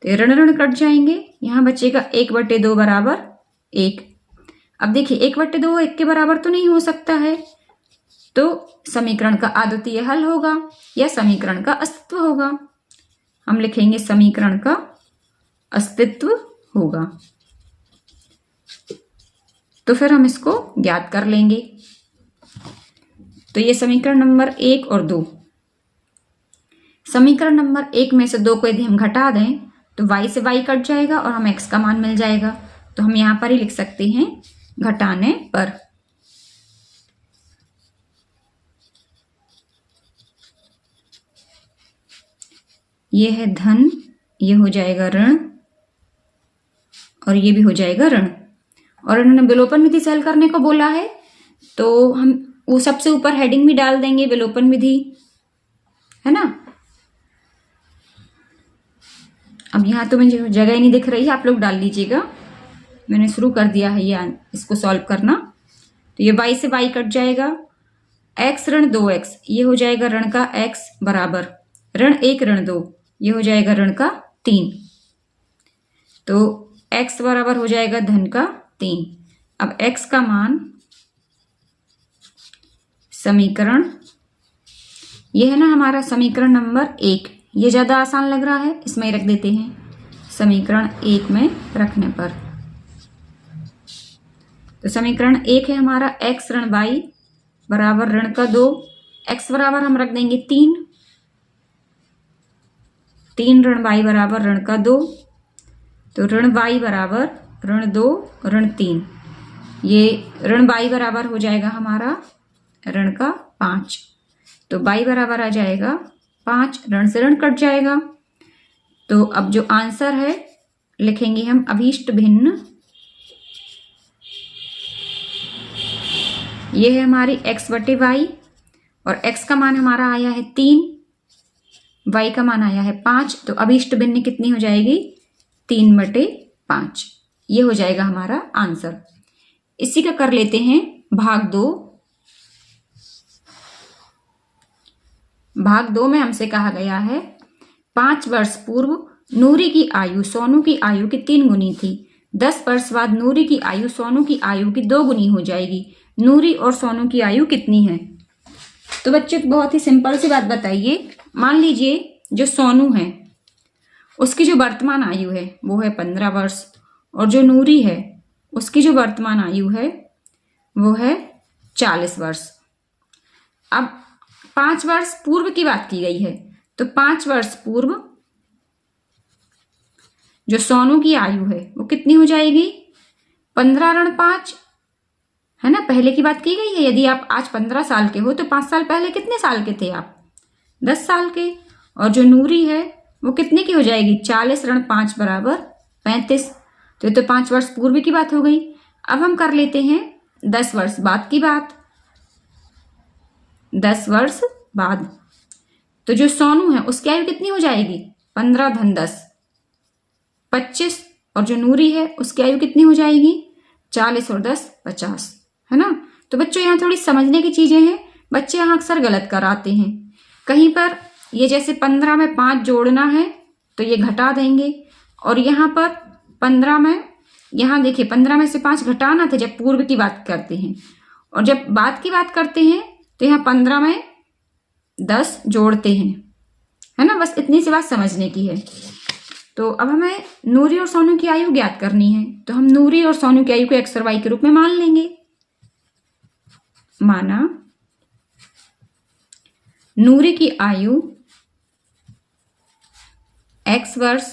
तो ऋण ऋण कट जाएंगे, यहाँ बचेगा 1/2 बराबर 1। अब देखिए 1/2 1 के बराबर तो नहीं हो सकता है, तो समीकरण का अद्वितीय हल होगा या समीकरण का अस्तित्व होगा। हम लिखेंगे समीकरण का अस्तित्व होगा, तो फिर हम इसको ज्ञात कर लेंगे। तो ये समीकरण नंबर 1 और 2। समीकरण नंबर 1 में से 2 को यदि हम घटा दें तो y से y कट जाएगा और हमें x का मान मिल जाएगा, तो हम यहां पर ही लिख सकते हैं घटाने पर। ये है धन, ये हो जाएगा ऋण और ये भी हो जाएगा ऋण। और इन्होंने विलोपन विधि से हल करने को बोला है, तो हम वो सबसे ऊपर हेडिंग भी डाल देंगे विलोपन विधि, है ना। अब यहाँ तो मुझे जगह ही नहीं दिख रही है, आप लोग डाल लीजिएगा। मैंने शुरू कर दिया है ये इसको सॉल्व करना। तो ये y से y कट जाएगा, x ऋण 2x, ये हो जाएगा ऋण का x बराबर ऋण 1 ऋण 2, ये हो जाएगा ऋण का 3, तो x बराबर हो जाएगा धन का 3। अब x का मान समीकरण, ये है ना हमारा समीकरण नंबर 1, ये ज्यादा आसान लग रहा है, इसमें रख देते हैं समीकरण 1 में रखने पर। तो समीकरण 1 है हमारा x ऋण y बराबर ऋण का 2, x बराबर हम रख देंगे 3 ऋण y बराबर ऋण का 2, तो ऋण y बराबर ऋण 2 ऋण 3, ये ऋण y बराबर हो जाएगा हमारा ऋण का 5, तो y बराबर आ जाएगा 5, ऋण से ऋण कट जाएगा। तो अब जो आंसर है लिखेंगे हम अभीष्ट भिन्न, ये है हमारी x/y और x का मान हमारा आया है 3, y का मान आया है 5, तो अभीष्ट भिन्न कितनी हो जाएगी? 3/5। ये हो जाएगा हमारा आंसर। इसी का कर लेते हैं भाग 2। भाग 2 में हमसे कहा गया है 5 वर्ष पूर्व नूरी की आयु सोनू की आयु की 3 गुनी थी। 10 वर्ष बाद नूरी की आयु सोनू की आयु की 2 गुनी हो जाएगी। नूरी और सोनू की आयु कितनी है? तो बच्चों बहुत ही सिंपल सी बात बताइए। मान लीजिए जो सोनू है उसकी जो वर्तमान आयु है वो है 15 वर्ष, और जो नूरी है उसकी जो वर्तमान आयु है वो है 40 वर्ष। अब 5 वर्ष पूर्व की बात की गई है, तो 5 वर्ष पूर्व जो सोनू की आयु है वो कितनी हो जाएगी? 15 ऋण 5, है ना, पहले की बात की गई है। यदि आप आज 15 साल के हो तो 5 साल पहले कितने साल के थे आप? 10 साल के। और जो नूरी है वो कितने की हो जाएगी? 40 ऋण 5 बराबर 35। तो ये तो 5 वर्ष पूर्व की बात हो गई। अब हम कर लेते हैं 10 वर्ष बाद की बात। 10 वर्ष बाद तो जो सोनू है उसकी आयु कितनी हो जाएगी? 15 धन 10 25, और जो नूरी है उसकी आयु कितनी हो जाएगी? 40 और 10 50, है ना। तो बच्चों यहाँ थोड़ी समझने की चीजें हैं। बच्चे यहाँ अक्सर गलत कराते हैं। कहीं पर ये जैसे 15 में 5 जोड़ना है तो ये घटा देंगे, और यहाँ पर 15 में, यहाँ देखिए 15 में से 5 घटाना थे जब पूर्व की बात करते हैं, और जब बाद की बात करते हैं तो यहाँ 15 में 10 जोड़ते हैं, है ना। बस इतनी सी बात समझने की है। तो अब हमें नूरी और सोनू की आयु ज्ञात करनी है, तो हम नूरी और सोनू की आयु को x और y के रूप में मान लेंगे। माना नूरी की आयु x वर्ष,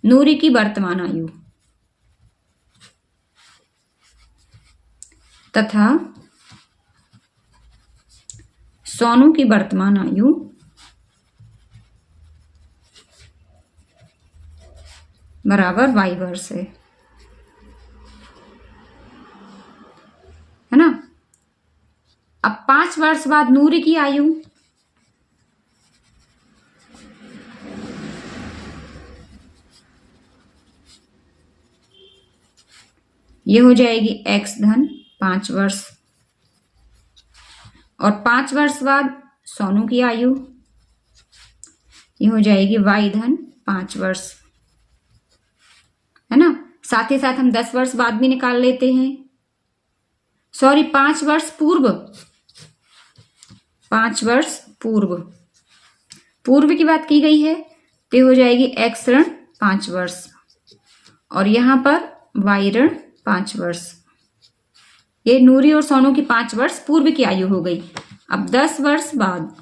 नूरी की वर्तमान आयु, तथा सोनू की वर्तमान आयु बराबर y वर्ष है ना। अब 5 वर्ष बाद नूरी की आयु, ये हो जाएगी x धन 5 वर्ष, और 5 वर्ष बाद सोनू की आयु, ये हो जाएगी y धन 5 वर्ष, है ना। साथ ही साथ हम 10 वर्ष बाद भी निकाल लेते हैं। सॉरी, 5 वर्ष पूर्व, 5 वर्ष पूर्व, पूर्व की बात की गई है तो हो जाएगी x ऋण 5 वर्ष, और यहां पर y ऋण 5 वर्ष। ये नूरी और सोनू की 5 वर्ष पूर्व की आयु हो गई। अब 10 वर्ष बाद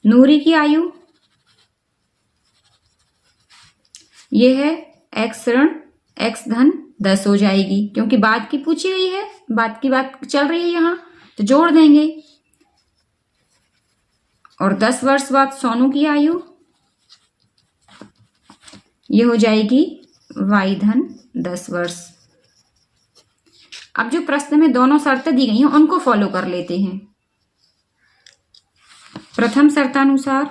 नूरी की आयु, ये है x ऋण x धन 10 हो जाएगी, क्योंकि बाद की पूछी गई है, बाद की बात चल रही है यहाँ, तो जोड़ देंगे। और 10 वर्ष बाद सोनू की आयु, ये हो जाएगी y धन 10 वर्ष। अब जो प्रश्न में दोनों शर्तें दी गई हैं उनको फॉलो कर लेते हैं। प्रथम शर्तानुसार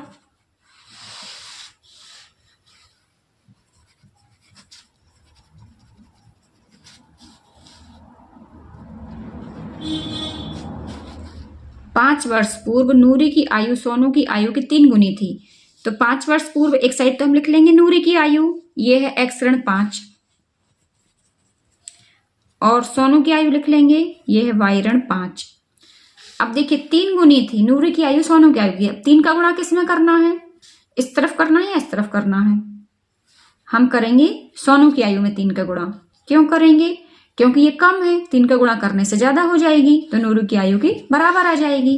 पांच वर्ष पूर्व नूरी की आयु सोनू की आयु की 3 गुनी थी। तो 5 वर्ष पूर्व एक साइड तो हम लिख लेंगे नूरी की आयु, ये है x ऋण 5, और सोनू की आयु लिख लेंगे, ये है y ऋण 5। अब देखिए 3 गुनी थी नूरी की आयु सोनू की आयु की। अब 3 का गुणा किस में करना है? इस तरफ करना है या इस तरफ करना है? हम करेंगे सोनू की आयु में 3 का गुणा। क्यों करेंगे? क्योंकि ये कम है, 3 का गुणा करने से ज्यादा हो जाएगी, तो नूरी की आयु की बराबर आ जाएगी।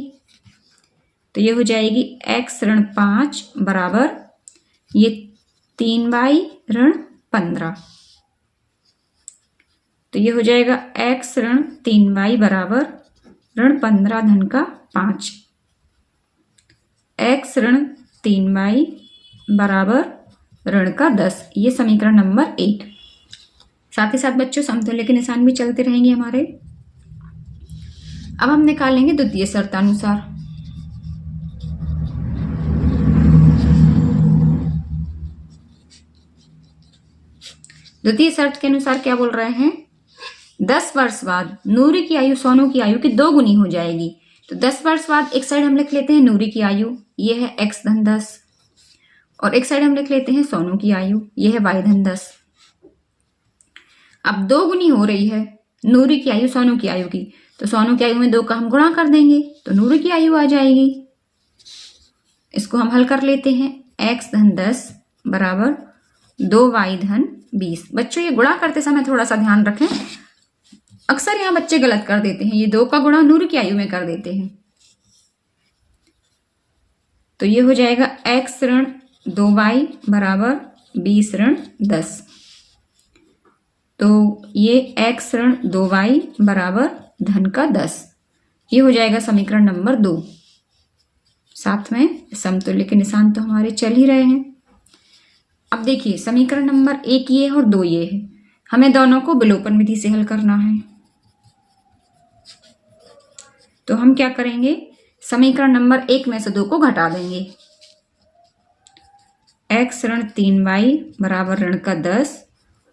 तो ये हो जाएगी x ऋण 5 बराबर ये 3y ऋण 15। तो ये हो जाएगा x ऋण 3y बराबर ऋण 15 धन का 5। x ऋण 3y बराबर ऋण का 10। ये समीकरण नंबर 1। साथ ही साथ बच्चों समतुल्य के निशान भी चलते रहेंगे हमारे। अब हम निकालेंगे द्वितीय शर्तानुसार। द्वितीय शर्त के अनुसार क्या बोल रहे हैं, 10 वर्ष बाद नूरी की आयु सोनू की आयु की 2 गुनी हो जाएगी। तो 10 वर्ष बाद एक साइड हम लिख लेते हैं नूरी की आयु, ये है x धन 10, और एक साइड हम लिख लेते हैं सोनू की आयु, ये है y धन 10। अब 2 गुनी हो रही है नूरी की आयु सोनू की आयु की, तो सोनू की आयु में 2 का हम गुणा कर देंगे तो नूरी की आयु आ जाएगी। इसको हम हल कर लेते हैं, x धन 10 बराबर 2y धन 20। बच्चों ये गुणा करते समय थोड़ा सा ध्यान रखें, अक्सर यहाँ बच्चे गलत कर देते हैं, ये 2 का गुणा नूरी की आयु में कर देते हैं। तो ये हो जाएगा x ऋण 2y बराबर 20 ऋण 10। तो ये x ऋण 2y बराबर धन का 10, ये हो जाएगा समीकरण नंबर 2। साथ में समतुल्य के निशान तो हमारे चल ही रहे हैं। अब देखिए समीकरण नंबर 1 ये है और 2 ये है, हमें दोनों को विलोपन विधि से हल करना है। तो हम क्या करेंगे, समीकरण नंबर 1 में से 2 को घटा देंगे। x ऋण 3y बराबर ऋण का 10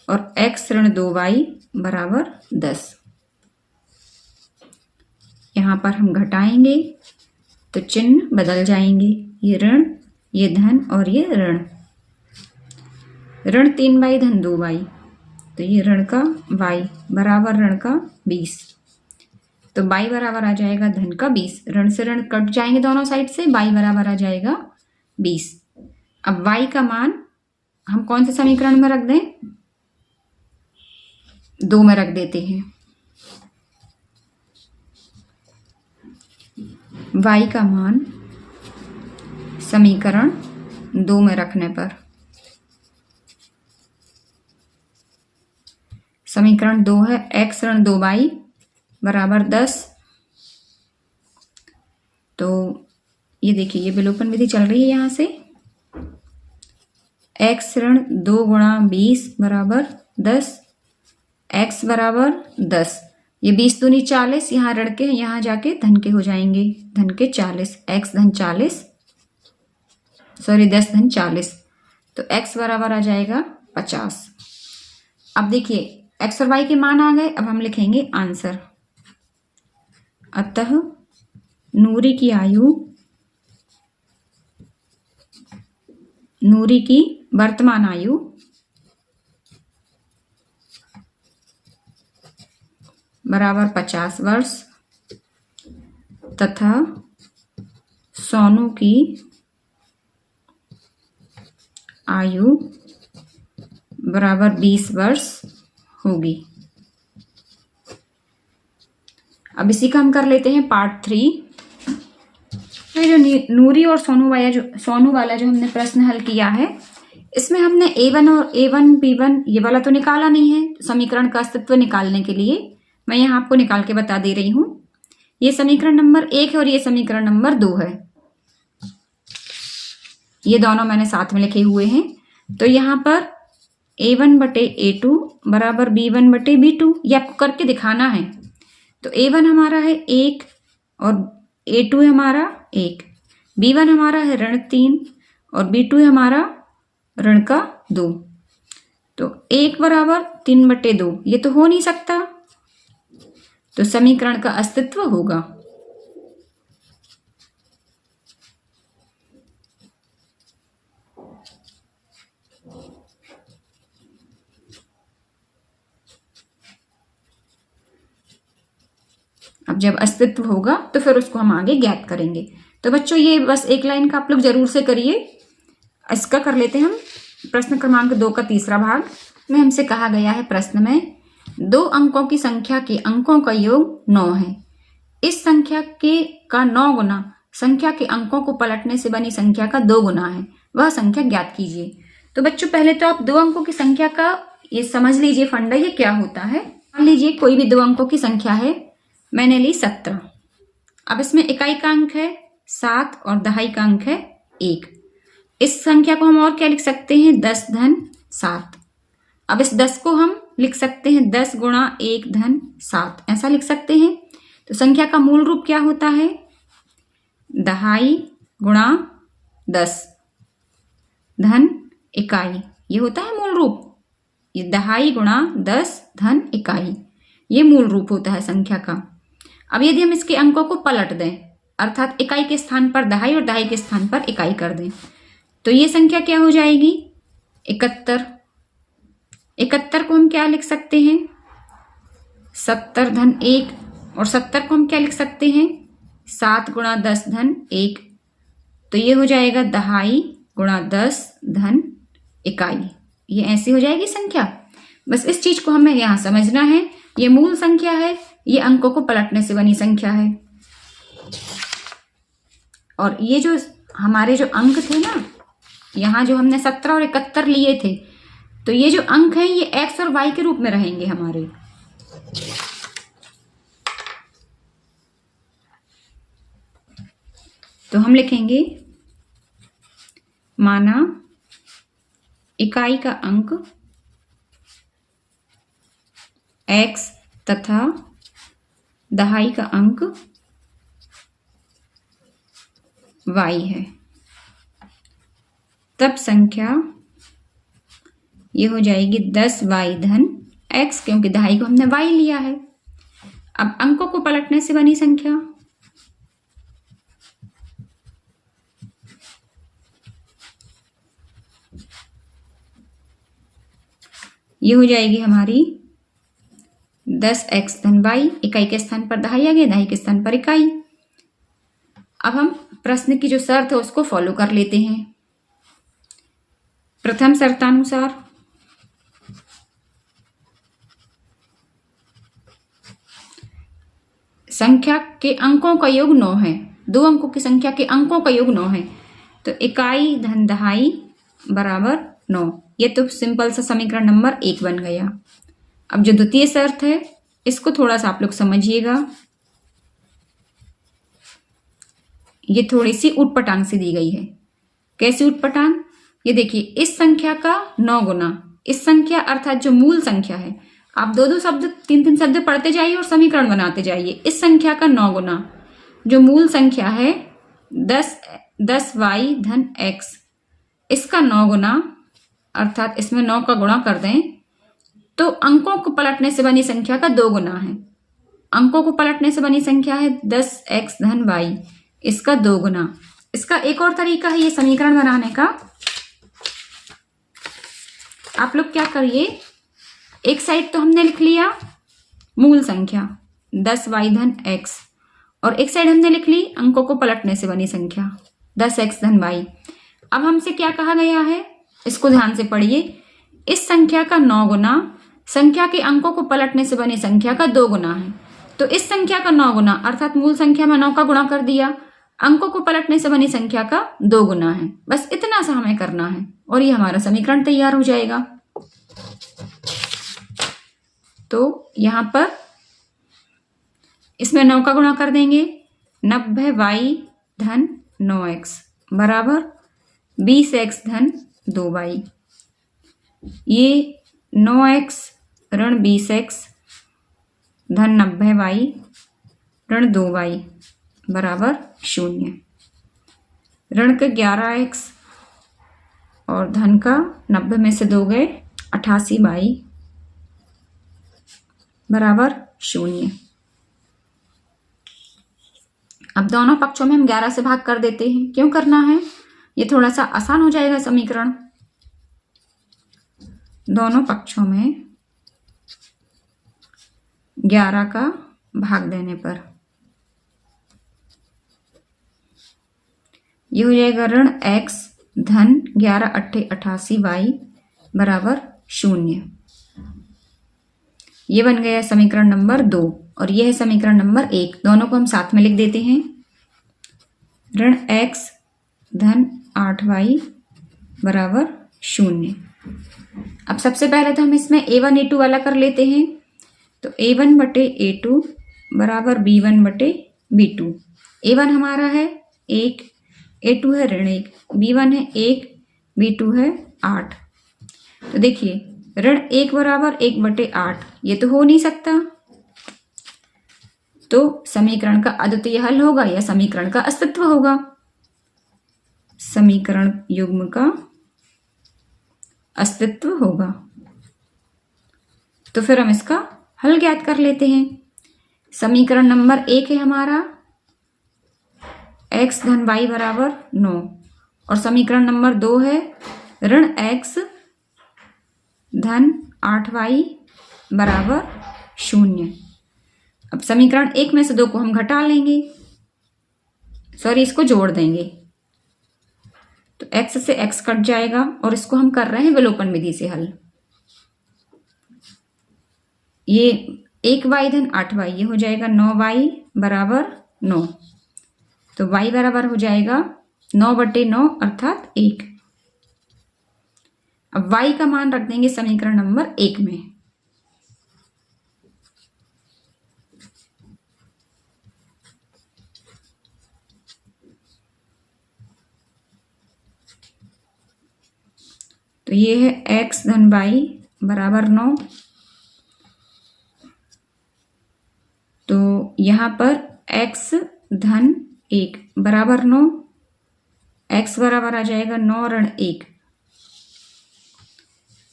और x ऋण 2y बराबर 10। यहां पर हम घटाएंगे तो चिन्ह बदल जाएंगे, ये ऋण, ये धन और ये ऋण। ऋण 3y धन 2y, तो ये ऋण का y बराबर ऋण का 20। तो y बराबर आ जाएगा धन का 20, ऋण से ऋण कट जाएंगे दोनों साइड से, y बराबर आ जाएगा 20। अब y का मान हम कौन से समीकरण में रख दें, 2 में रख देते हैं। y का मान समीकरण 2 में रखने पर, समीकरण 2 है x ऋण 2y बराबर 10। तो ये देखिए ये विलोपन विधि चल रही है, यहाँ से x ऋण 2 गुणा 20 बराबर 10, x बराबर 10, ये 20 दूनी 40, यहाँ ऋण के यहाँ जाके धन के हो जाएंगे, धन के 40, x धन 40, सॉरी 10 धन 40, तो x बराबर आ जाएगा 50। अब देखिए x और y के मान आ गए, अब हम लिखेंगे आंसर। अतः नूरी की आयु, नूरी की वर्तमान आयु बराबर 50 वर्ष तथा सोनू की आयु बराबर 20 वर्ष होगी। अब इसी का हम कर लेते हैं पार्ट 3। तो जो नूरी और सोनू वाला जो हमने प्रश्न हल किया है, इसमें हमने a1 और a1 b1 ये वाला तो निकाला नहीं है। समीकरण का अस्तित्व निकालने के लिए मैं यहाँ आपको निकाल के बता दे रही हूँ। ये समीकरण नंबर 1 है और ये समीकरण नंबर 2 है, ये दोनों मैंने साथ में लिखे हुए हैं। तो यहाँ पर a1 बटे a2 बराबर b1 बटे b2, ये आपको करके दिखाना है। तो a1 हमारा है 1 और a2 है हमारा 1, b1 हमारा है ऋण 3 और b2 है हमारा ऋण का 2। तो 1 बराबर 3 बटे 2, ये तो हो नहीं सकता, तो समीकरण का अस्तित्व होगा। अब जब अस्तित्व होगा तो फिर उसको हम आगे ज्ञात करेंगे। तो बच्चों ये बस एक लाइन का आप लोग जरूर से करिए। इसका कर लेते हैं हम प्रश्न क्रमांक 2 का तीसरा भाग में। हमसे कहा गया है प्रश्न में 2 अंकों की संख्या के अंकों का योग 9 है। इस संख्या के का 9 गुना संख्या के अंकों को पलटने से बनी संख्या का 2 गुना है, वह संख्या ज्ञात कीजिए। तो बच्चों पहले तो आप 2 अंकों की संख्या का ये समझ लीजिए फंडा, ये क्या होता है। मान लीजिए कोई भी 2 अंकों की संख्या है, मैंने ली 17। अब इसमें इकाई का अंक है 7 और दहाई का अंक है 1। इस संख्या को हम और क्या लिख सकते हैं, 10 धन 7। अब इस 10 को हम लिख सकते हैं 10 गुणा 1 धन 7, ऐसा लिख सकते हैं। तो संख्या का मूल रूप क्या होता है? दहाई गुणा 10 धन इकाई, ये होता है मूल रूप। ये दहाई गुणा 10 धन इकाई, ये मूल रूप होता है संख्या का। अब यदि हम इसके अंकों को पलट दें, अर्थात इकाई के स्थान पर दहाई और दहाई के स्थान पर इकाई कर दें, तो ये संख्या क्या हो जाएगी? 71। 71 को हम क्या लिख सकते हैं? 70 धन 1, और 70 को हम क्या लिख सकते हैं? 7 गुणा 10 धन 1। तो ये हो जाएगा दहाई गुणा 10 धन इकाई। ये ऐसी हो जाएगी संख्या। बस इस चीज को हमें यहां समझना है, ये मूल संख्या है, ये अंकों को पलटने से बनी संख्या है। और ये जो हमारे जो अंक थे ना, यहां जो हमने 17 और 71 लिए थे, तो ये जो अंक हैं ये x और y के रूप में रहेंगे हमारे। तो हम लिखेंगे माना इकाई का अंक x तथा दहाई का अंक y है, तब संख्या ये हो जाएगी 10y धन x, क्योंकि दहाई को हमने y लिया है। अब अंकों को पलटने से बनी संख्या, ये हो जाएगी हमारी 10x धन y, इकाई के स्थान पर दहाई आ गया, दहाई के स्थान पर इकाई। अब हम प्रश्न की जो शर्त है उसको फॉलो कर लेते हैं। प्रथम शर्तानुसार संख्या के अंकों का योग 9 है, 2 अंकों की संख्या के अंकों का योग 9 है, तो इकाई धन दहाई बराबर 9। ये तो सिंपल सा समीकरण नंबर 1 बन गया। अब जो द्वितीय शर्त है इसको थोड़ा सा आप लोग समझिएगा, ये थोड़ी सी उटपटांग से दी गई है। कैसी उटपटांग? ये देखिए, इस संख्या का 9 गुना इस संख्या, अर्थात जो मूल संख्या है, आप 2-2 शब्द 3-3 शब्द पढ़ते जाइए और समीकरण बनाते जाइए। इस संख्या का 9 गुना जो मूल संख्या है 10y धन x, इसका 9 गुना, अर्थात इसमें 9 का गुणा कर दें तो अंकों को पलटने से बनी संख्या का 2 गुना है। अंकों को पलटने से बनी संख्या है 10x धन y, इसका 2 गुना। इसका एक और तरीका है ये समीकरण बनाने का। आप लोग क्या करिए, एक साइड तो हमने लिख लिया मूल संख्या 10y धन x, और एक साइड हमने लिख ली अंकों को पलटने से बनी संख्या 10x धन y। अब हमसे क्या कहा गया है, इसको ध्यान से पढ़िए। इस संख्या का 9 गुना संख्या के अंकों को पलटने से बनी संख्या का 2 गुना है। तो इस संख्या का 9 गुना, अर्थात मूल संख्या में 9 का गुणा कर दिया, अंकों को पलटने से बनी संख्या का 2 गुना है। बस इतना सा हमें करना है और ये हमारा समीकरण तैयार हो जाएगा। तो यहां पर इसमें 9 का गुणा कर देंगे, 90y धन 9x बराबर 20x धन 2y। ये 9x ऋण 20x धन 90y ऋण 2y बराबर 0। ऋण के 11x और धन का 90 में से 2 गए 88y बराबर 0। अब दोनों पक्षों में हम 11 से भाग कर देते हैं। क्यों करना है, ये थोड़ा सा आसान हो जाएगा समीकरण। दोनों पक्षों में 11 का भाग देने पर ये हो जाएगा ऋण x धन 11 अट्ठे 88y बराबर 0। ये बन गया समीकरण नंबर 2 और यह है समीकरण नंबर 1। दोनों को हम साथ में लिख देते हैं। ऋण x धन 8y बराबर 0। अब सबसे पहले तो हम इसमें a1 a2 वाला कर लेते हैं। तो a1 बटे a2 बराबर b1 बटे b2। a1 हमारा है 1, a2 है ऋण 1, b1 है 1, b2 है 8। तो देखिए ऋण 1 बराबर 1 बटे 8, ये तो हो नहीं सकता। तो समीकरण का अद्वितीय हल होगा या समीकरण का अस्तित्व होगा। समीकरण युग्म का अस्तित्व होगा। तो फिर हम इसका हल ज्ञात कर लेते हैं। समीकरण नंबर 1 है हमारा x धन y बराबर 9 और समीकरण नंबर 2 है ऋण x धन 8y बराबर 0। अब समीकरण 1 में से 2 को हम घटा लेंगे, सॉरी इसको जोड़ देंगे, तो x से x कट जाएगा और इसको हम कर रहे हैं विलोपन विधि से हल। ये 1y धन 8y ये हो जाएगा 9y बराबर 9, तो y बराबर हो जाएगा 9/9 अर्थात 1। अब y का मान रख देंगे समीकरण नंबर 1 में। तो ये है x धन y बराबर 9, तो यहां पर x धन 1 बराबर 9, x बराबर आ जाएगा 9 ऋण 1,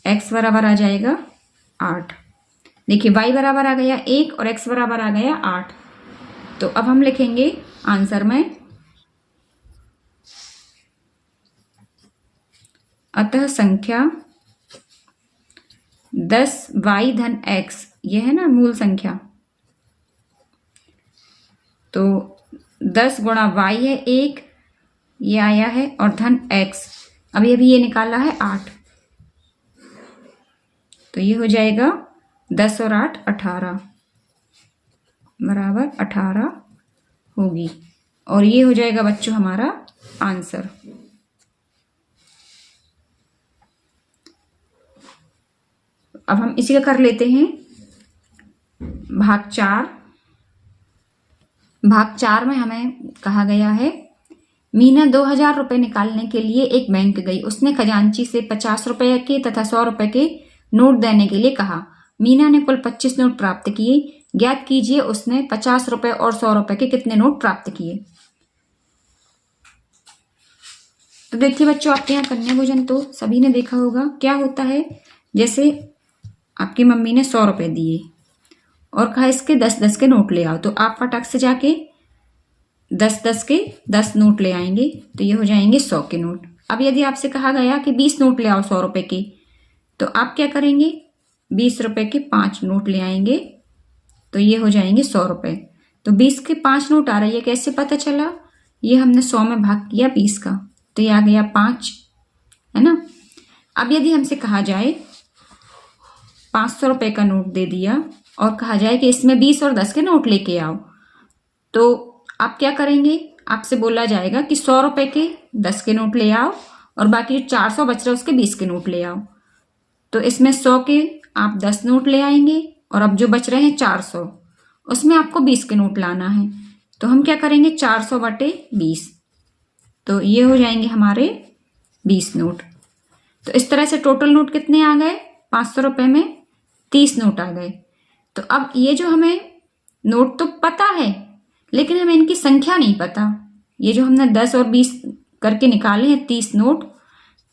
x बराबर आ जाएगा 8। देखिए y बराबर आ गया 1 और x बराबर आ गया 8। तो अब हम लिखेंगे आंसर में, अतः संख्या 10y धन x, यह है ना मूल संख्या, तो 10 गुणा y है 1, ये आया है, और धन x अभी ये निकाला है 8, तो ये हो जाएगा 10 और 8 18 बराबर 18 होगी, और ये हो जाएगा बच्चों हमारा आंसर। अब हम इसी का कर लेते हैं भाग 4। भाग 4 में हमें कहा गया है, मीना 2000 रुपये निकालने के लिए एक बैंक गई। उसने खजांची से 50 रुपये के तथा 100 रुपये के नोट देने के लिए कहा। मीना ने कुल 25 नोट प्राप्त किए। ज्ञात कीजिए उसने 50 रुपये और 100 रुपये के कितने नोट प्राप्त किए। तो देखिए बच्चों, आपके यहाँ कन्या भोजन तो सभी ने देखा होगा। क्या होता है, जैसे आपकी मम्मी ने 100 रुपये दिए और कहा इसके 10-10 के नोट ले आओ, तो आप फटाक से जाके 10-10 के 10 नोट ले आएंगे, तो ये हो जाएंगे 100 के नोट। अब यदि आपसे कहा गया कि 20 नोट ले आओ 100 रुपये के, तो आप क्या करेंगे, 20 रुपये के 5 नोट ले आएंगे, तो ये हो जाएंगे 100 रुपये। तो 20 के 5 नोट आ रही है, कैसे पता चला, ये हमने 100 में भाग किया 20 का, तो ये आ गया 5, है ना। अब यदि हमसे कहा जाए 500 रुपये का नोट दे दिया और कहा जाए कि इसमें 20 और 10 के नोट लेके आओ, तो आप क्या करेंगे, आपसे बोला जाएगा कि 100 रुपये के 10 के नोट ले आओ और बाकी जो 400 बच रहे उसके 20 के नोट ले आओ। तो इसमें 100 के आप 10 नोट ले आएंगे और अब जो बच रहे हैं 400, उसमें आपको 20 के नोट लाना है। तो हम क्या करेंगे, 400/20, तो ये हो जाएंगे हमारे 20 नोट। तो इस तरह से टोटल नोट कितने आ गए, 500 रुपये में 30 नोट आ गए। तो अब ये जो हमें नोट तो पता है, लेकिन हमें इनकी संख्या नहीं पता। ये जो हमने 10 और 20 करके निकाले हैं 30 नोट,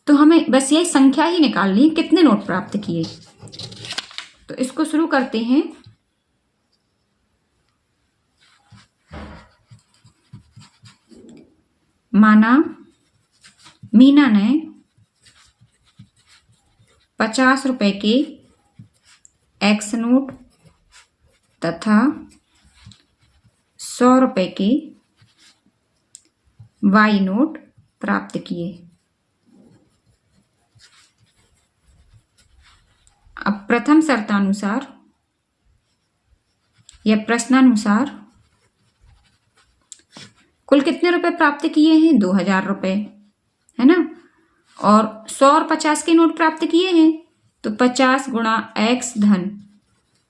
तो हमें बस यही संख्या ही निकालनी है, कितने नोट प्राप्त किए। तो इसको शुरू करते हैं। माना मीना ने 50 रुपये के एक्स नोट तथा 100 रुपये के वाई नोट प्राप्त किए। अब प्रथम शर्तानुसार या प्रश्नानुसार कुल कितने रुपए प्राप्त किए हैं, 2000 रुपये, है ना। और 100 और 50 के नोट प्राप्त किए हैं, तो 50 गुणा x धन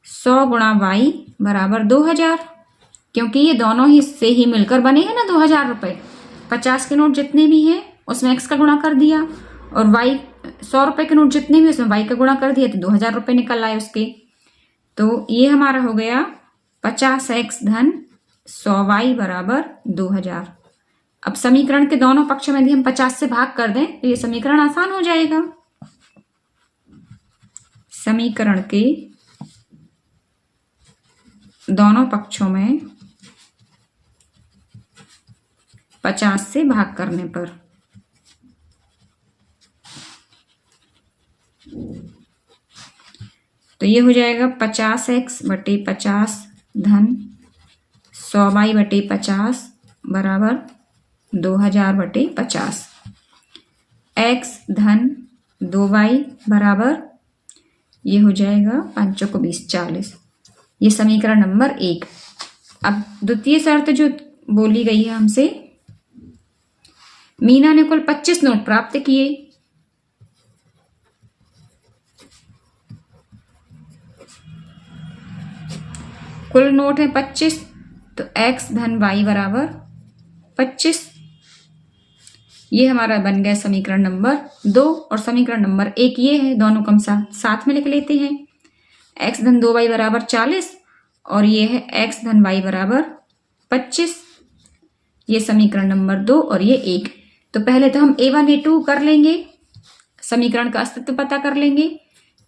100 गुणा y बराबर 2000, क्योंकि ये दोनों ही से ही मिलकर बने हैं ना 2000 रुपये। 50 के नोट जितने भी हैं उसमें x का गुणा कर दिया, और y 100 रुपये के नोट जितने भी उसमें y का गुणा कर दिया, तो 2000 रुपये निकल आए उसके। तो ये हमारा हो गया 50x धन 100y बराबर 2000। अब समीकरण के दोनों पक्षों में यदि हम 50 से भाग कर दें तो ये समीकरण आसान हो जाएगा। समीकरण के दोनों पक्षों में 50 से भाग करने पर तो ये हो जाएगा 50x बटे 50 धन 100y बटे 50 बराबर 2000 बटे 50। x धन 2y बराबर ये हो जाएगा 5 को 20 40। ये समीकरण नंबर 1। अब द्वितीय शर्त जो बोली गई है हमसे, मीना ने कुल 25 नोट प्राप्त किए। कुल नोट है 25, तो x धन y बराबर 25। ये हमारा बन गया समीकरण नंबर 2। और समीकरण नंबर 1 ये है, दोनों को हम साथ में लिख लेते हैं। x धन 2y बराबर 40 और ये है x धन y बराबर 25। ये समीकरण नंबर 2 और ये 1। तो पहले तो हम a1 a2 कर लेंगे, समीकरण का अस्तित्व पता कर लेंगे।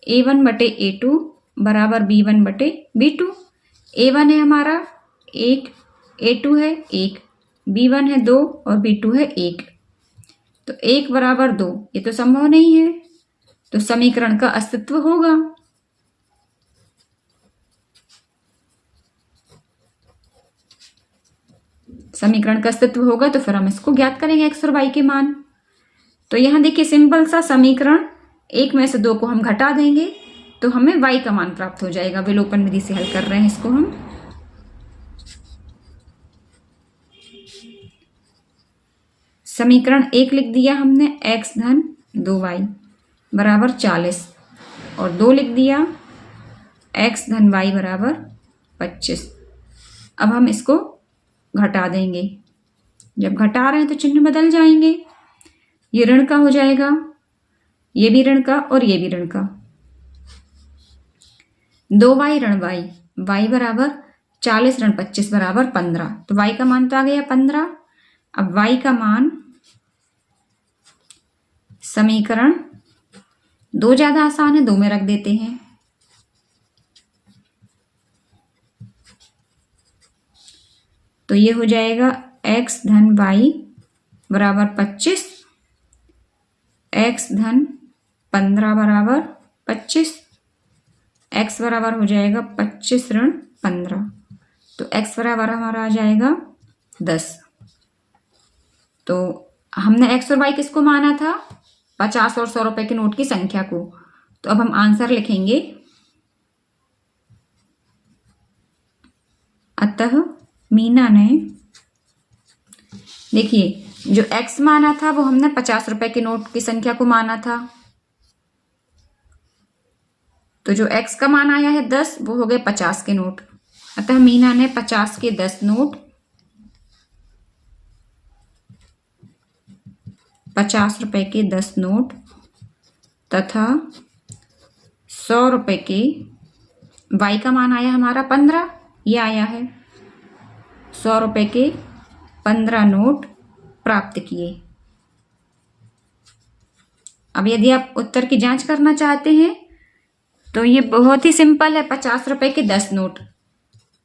a1 बटे a2 बराबर b1 बटे b2। a1 है हमारा 1, a2 है 1, b1 है 2 और b2 है 1। तो 1 बराबर 2 ये तो संभव नहीं है, तो समीकरण का अस्तित्व होगा। समीकरण का अस्तित्व होगा तो फिर हम इसको ज्ञात करेंगे x और y के मान। तो यहां देखिए सिंपल सा समीकरण, 1 में से 2 को हम घटा देंगे तो हमें y का मान प्राप्त हो जाएगा। विलोपन विधि से हल कर रहे हैं इसको हम। समीकरण 1 लिख दिया हमने, x धन 2y बराबर 40 और 2 लिख दिया x धन y बराबर 25। अब हम इसको घटा देंगे। जब घटा रहे हैं तो चिन्ह बदल जाएंगे, ये ऋण का हो जाएगा, ये भी ऋण का और ये भी ऋण का। 2y ऋण y, y बराबर 40 ऋण 25 बराबर 15। तो y का मान तो आ गया 15। अब y का मान, समीकरण 2 ज्यादा आसान है, 2 में रख देते हैं। तो ये हो जाएगा x धन y बराबर 25, x धन 15 बराबर 25, x बराबर हो जाएगा 25 ऋण 15। तो x बराबर हमारा आ जाएगा 10। तो हमने x और y किसको माना था? 50 और 100 रुपए के नोट की संख्या को। तो अब हम आंसर लिखेंगे। अतः मीना ने, देखिए जो x माना था वो हमने 50 रुपए के नोट की संख्या को माना था, तो जो x का मान आया है 10 वो हो गए 50 के नोट। अतः मीना ने 50 के 10 नोट, 50 रुपए के 10 नोट तथा 100 रुपए के, y का मान आया हमारा 15, ये आया है 100 रुपए के 15 नोट प्राप्त किए। अब यदि आप उत्तर की जांच करना चाहते हैं तो ये बहुत ही सिंपल है। 50 रुपए के 10 नोट,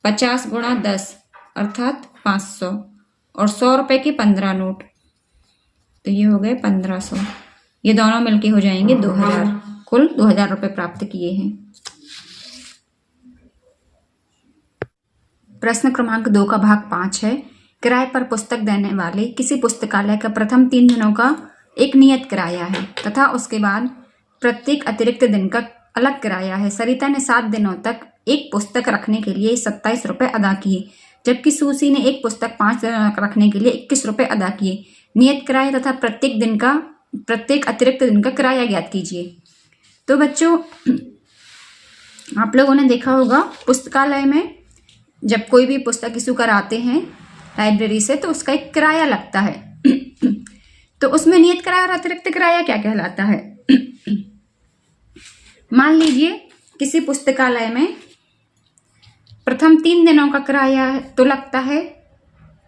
50 गुणा 10 अर्थात 500 और 100 रुपए के 15 नोट, तो ये हो गए 1500। ये दोनों मिलके हो जाएंगे 2000। कुल 2000 रुपए प्राप्त किए हैं। प्रश्न क्रमांक 2 का भाग 5 है। किराए पर पुस्तक देने वाले किसी पुस्तकालय का प्रथम 3 दिनों का एक नियत किराया है तथा उसके बाद प्रत्येक अतिरिक्त दिन का अलग किराया है। सरिता ने 7 दिनों तक एक पुस्तक रखने के लिए 27 रुपए अदा किए, जबकि सूसी ने एक पुस्तक 5 दिनों तक रखने के लिए 21 रुपए अदा किए। नियत किराया तथा प्रत्येक अतिरिक्त दिन का किराया ज्ञात कीजिए। तो बच्चों, आप लोगों ने देखा होगा पुस्तकालय में जब कोई भी पुस्तक इशू कराते हैं लाइब्रेरी से तो उसका एक किराया लगता है। तो उसमें नियत किराया और अतिरिक्त किराया क्या कहलाता है? मान लीजिए किसी पुस्तकालय में प्रथम 3 दिनों का किराया तो लगता है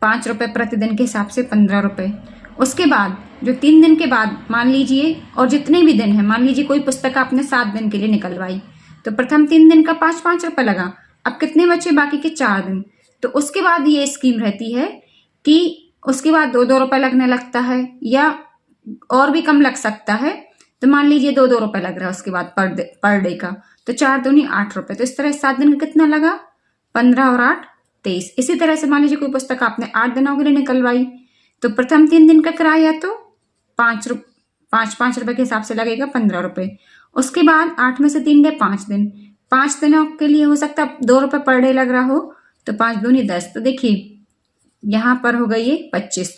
5 रुपये प्रतिदिन के हिसाब से 15 रुपये। उसके बाद जो 3 दिन के बाद मान लीजिए, और जितने भी दिन हैं, मान लीजिए कोई पुस्तक आपने 7 दिन के लिए निकलवाई तो प्रथम 3 दिन का 5-5 रुपये लगा। अब कितने बचे बाकी के 4 दिन? तो उसके बाद ये स्कीम रहती है कि उसके बाद 2-2 रुपये लगने लगता है या और भी कम लग सकता है। तो मान लीजिए 2-2 रुपये लग रहा है उसके बाद पर डे का, तो 4 दूनी 8 रुपये। तो इस तरह 7 दिन का कितना लगा? 15 और 8 23। इसी तरह से मान लीजिए कोई पुस्तक आपने 8 दिनों के लिए निकलवाई तो प्रथम 3 दिन का किराया तो 5 रुपये के हिसाब से लगेगा 15 रुपये। उसके बाद 8 में से 3 गए 5 दिन, 5 दिनों के लिए हो सकता है 2 रुपये पर डे लग रहा हो, तो 5 दूनी 10। तो देखिए यहाँ पर हो गई ये 25,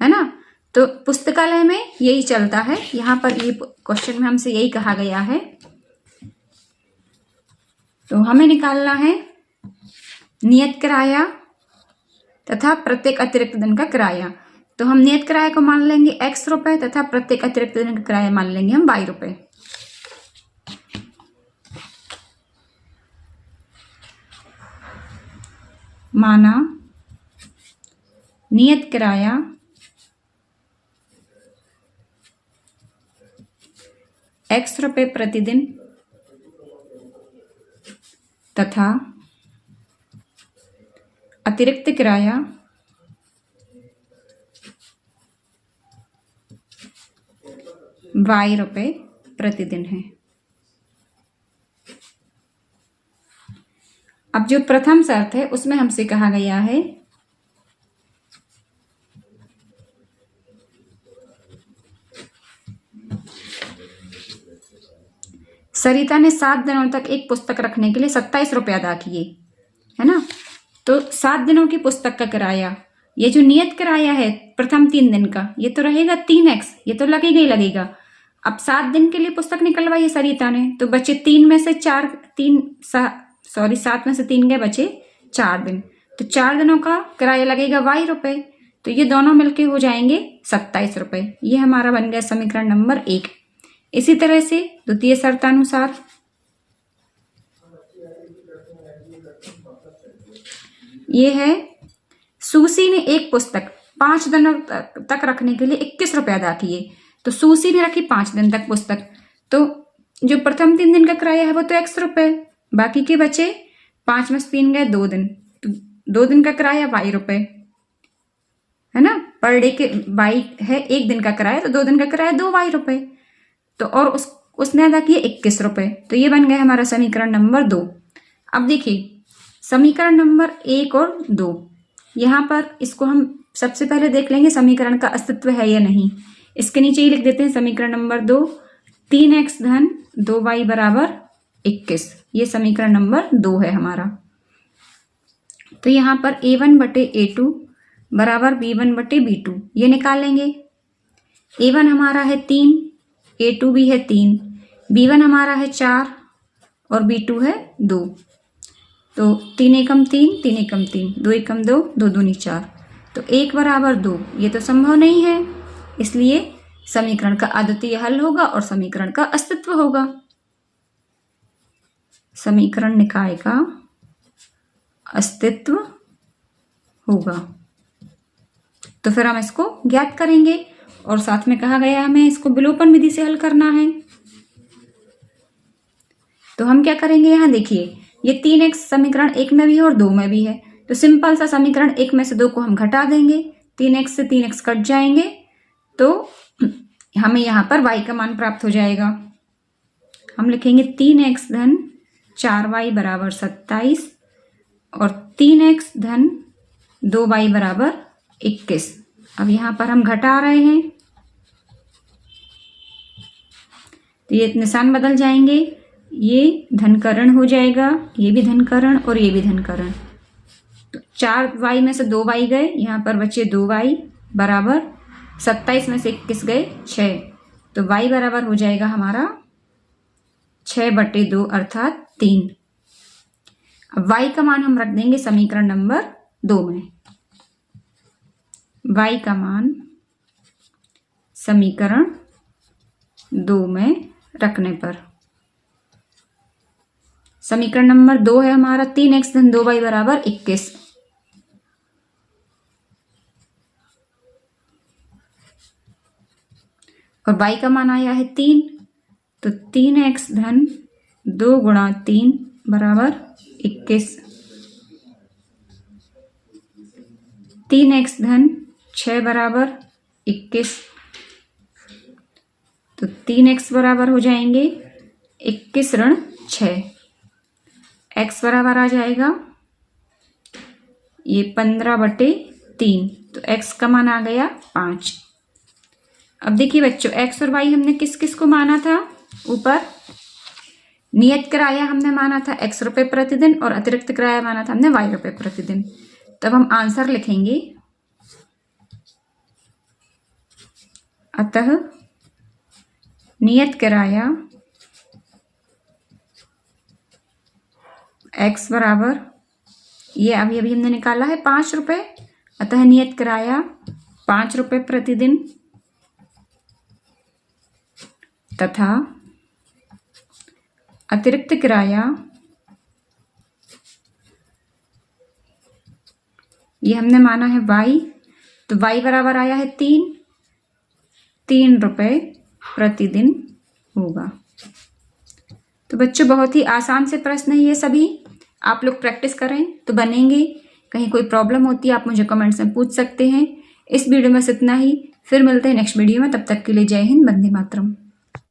है ना। तो पुस्तकालय में यही चलता है। यहाँ पर ये क्वेश्चन में हमसे यही कहा गया है। तो हमें निकालना है नियत किराया तथा प्रत्येक अतिरिक्त दिन का किराया। तो हम नियत किराया को मान लेंगे x रुपए तथा प्रत्येक अतिरिक्त दिन का किराया मान लेंगे हम y रुपए। माना नियत किराया x रुपए प्रतिदिन तथा अतिरिक्त किराया y रुपए प्रतिदिन है। अब जो प्रथम शर्त है उसमें हमसे कहा गया है सरिता ने 7 दिनों तक एक पुस्तक रखने के लिए 27 रुपये अदा किए, है ना। तो 7 दिनों की पुस्तक का किराया, ये जो नियत किराया है प्रथम 3 दिन का, ये तो रहेगा 3x, ये तो लगेगा ही लगेगा। अब 7 दिन के लिए पुस्तक निकलवाई है सरिता ने, तो बचे 7 में से 3 गए, बचे 4 दिन। तो 4 दिनों का किराया लगेगा y रुपए, तो ये दोनों मिलके हो जाएंगे 27 रुपये। ये हमारा बन गया समीकरण नंबर 1। इसी तरह से द्वितीय शर्तानुसार ये है सूसी ने एक पुस्तक 5 दिनों तक रखने के लिए 21 रुपये अदा किए। तो सूसी ने रखी 5 दिन तक पुस्तक, तो जो प्रथम 3 दिन का किराया है वो तो x रुपये, बाकी के बचे 5 में से 3 गए 2 दिन, तो 2 दिन का किराया y रुपये, है ना। पर डे के y है 1 दिन का किराया, तो 2 दिन का किराया 2y रुपये। तो और उसने अदा किए 21 रुपये। तो ये बन गया हमारा समीकरण नंबर 2। अब देखिए समीकरण नंबर 1 और 2, यहाँ पर इसको हम सबसे पहले देख लेंगे समीकरण का अस्तित्व है या नहीं। इसके नीचे ही लिख देते हैं समीकरण नंबर 2, 3x धन 2y बराबर 21। ये समीकरण नंबर 2 है हमारा। तो यहाँ पर a1 बटे a2 बराबर b1 बटे b2 ये निकालेंगे। a1 हमारा है 3, a2 भी है 3, b1 हमारा है 4 और b2 है 2। तो 3 एकम 3, 3 एकम 3, 2 एकम 2, 2 दूनी 4, तो 1 बराबर 2। ये तो संभव नहीं है, इसलिए समीकरण का अद्वितीय हल होगा और समीकरण का अस्तित्व होगा। समीकरण निकाय का अस्तित्व होगा। तो फिर हम इसको ज्ञात करेंगे और साथ में कहा गया हमें इसको विलोपन विधि से हल करना है। तो हम क्या करेंगे, यहाँ देखिए ये 3x समीकरण 1 में भी है और 2 में भी है, तो सिंपल सा समीकरण 1 में से 2 को हम घटा देंगे, 3x से 3x कट जाएंगे, तो हमें यहाँ पर y का मान प्राप्त हो जाएगा। हम लिखेंगे 3x धन 4y बराबर 27 और 3x धन 2y बराबर 21। अब यहाँ पर हम घटा रहे हैं, तो ये निशान बदल जाएंगे, ये धनकरण हो जाएगा, ये भी धनकरण और ये भी धनकरण। तो 4y में से 2y गए, यहाँ पर बचे 2y बराबर 27 में से 21 गए 6, तो y बराबर हो जाएगा हमारा 6/2 अर्थात 3। अब y का मान हम रख देंगे समीकरण नंबर 2 में। y का मान समीकरण 2 में रखने पर समीकरण नंबर 2 है हमारा 3x धन 2y बराबर 21। और y का मान आया है 3, तो 3x धन 2 गुणा 3 बराबर 21। 3x धन 6 बराबर 21, तो 3x बराबर हो जाएंगे 21 ऋण 6। x बराबर आ जाएगा ये 15/3, तो x का मान आ गया 5। अब देखिए बच्चों, x और y हमने किस किस को माना था? ऊपर नियत किराया हमने माना था x रुपए प्रतिदिन और अतिरिक्त किराया माना था हमने y रुपए प्रतिदिन। तब हम आंसर लिखेंगे, अतः नियत किराया x बराबर, ये अभी हमने निकाला है 5 रुपए, अतः नियत किराया 5 रुपए प्रतिदिन तथा अतिरिक्त किराया ये हमने माना है y, तो y बराबर आया है 3 रुपए प्रतिदिन होगा। तो बच्चों बहुत ही आसान से प्रश्न है ये सभी, आप लोग प्रैक्टिस करें तो बनेंगे। कहीं कोई प्रॉब्लम होती है आप मुझे कमेंट्स में पूछ सकते हैं। इस वीडियो में इतना ही, फिर मिलते हैं नेक्स्ट वीडियो में। तब तक के लिए जय हिंद, वंदे मातरम।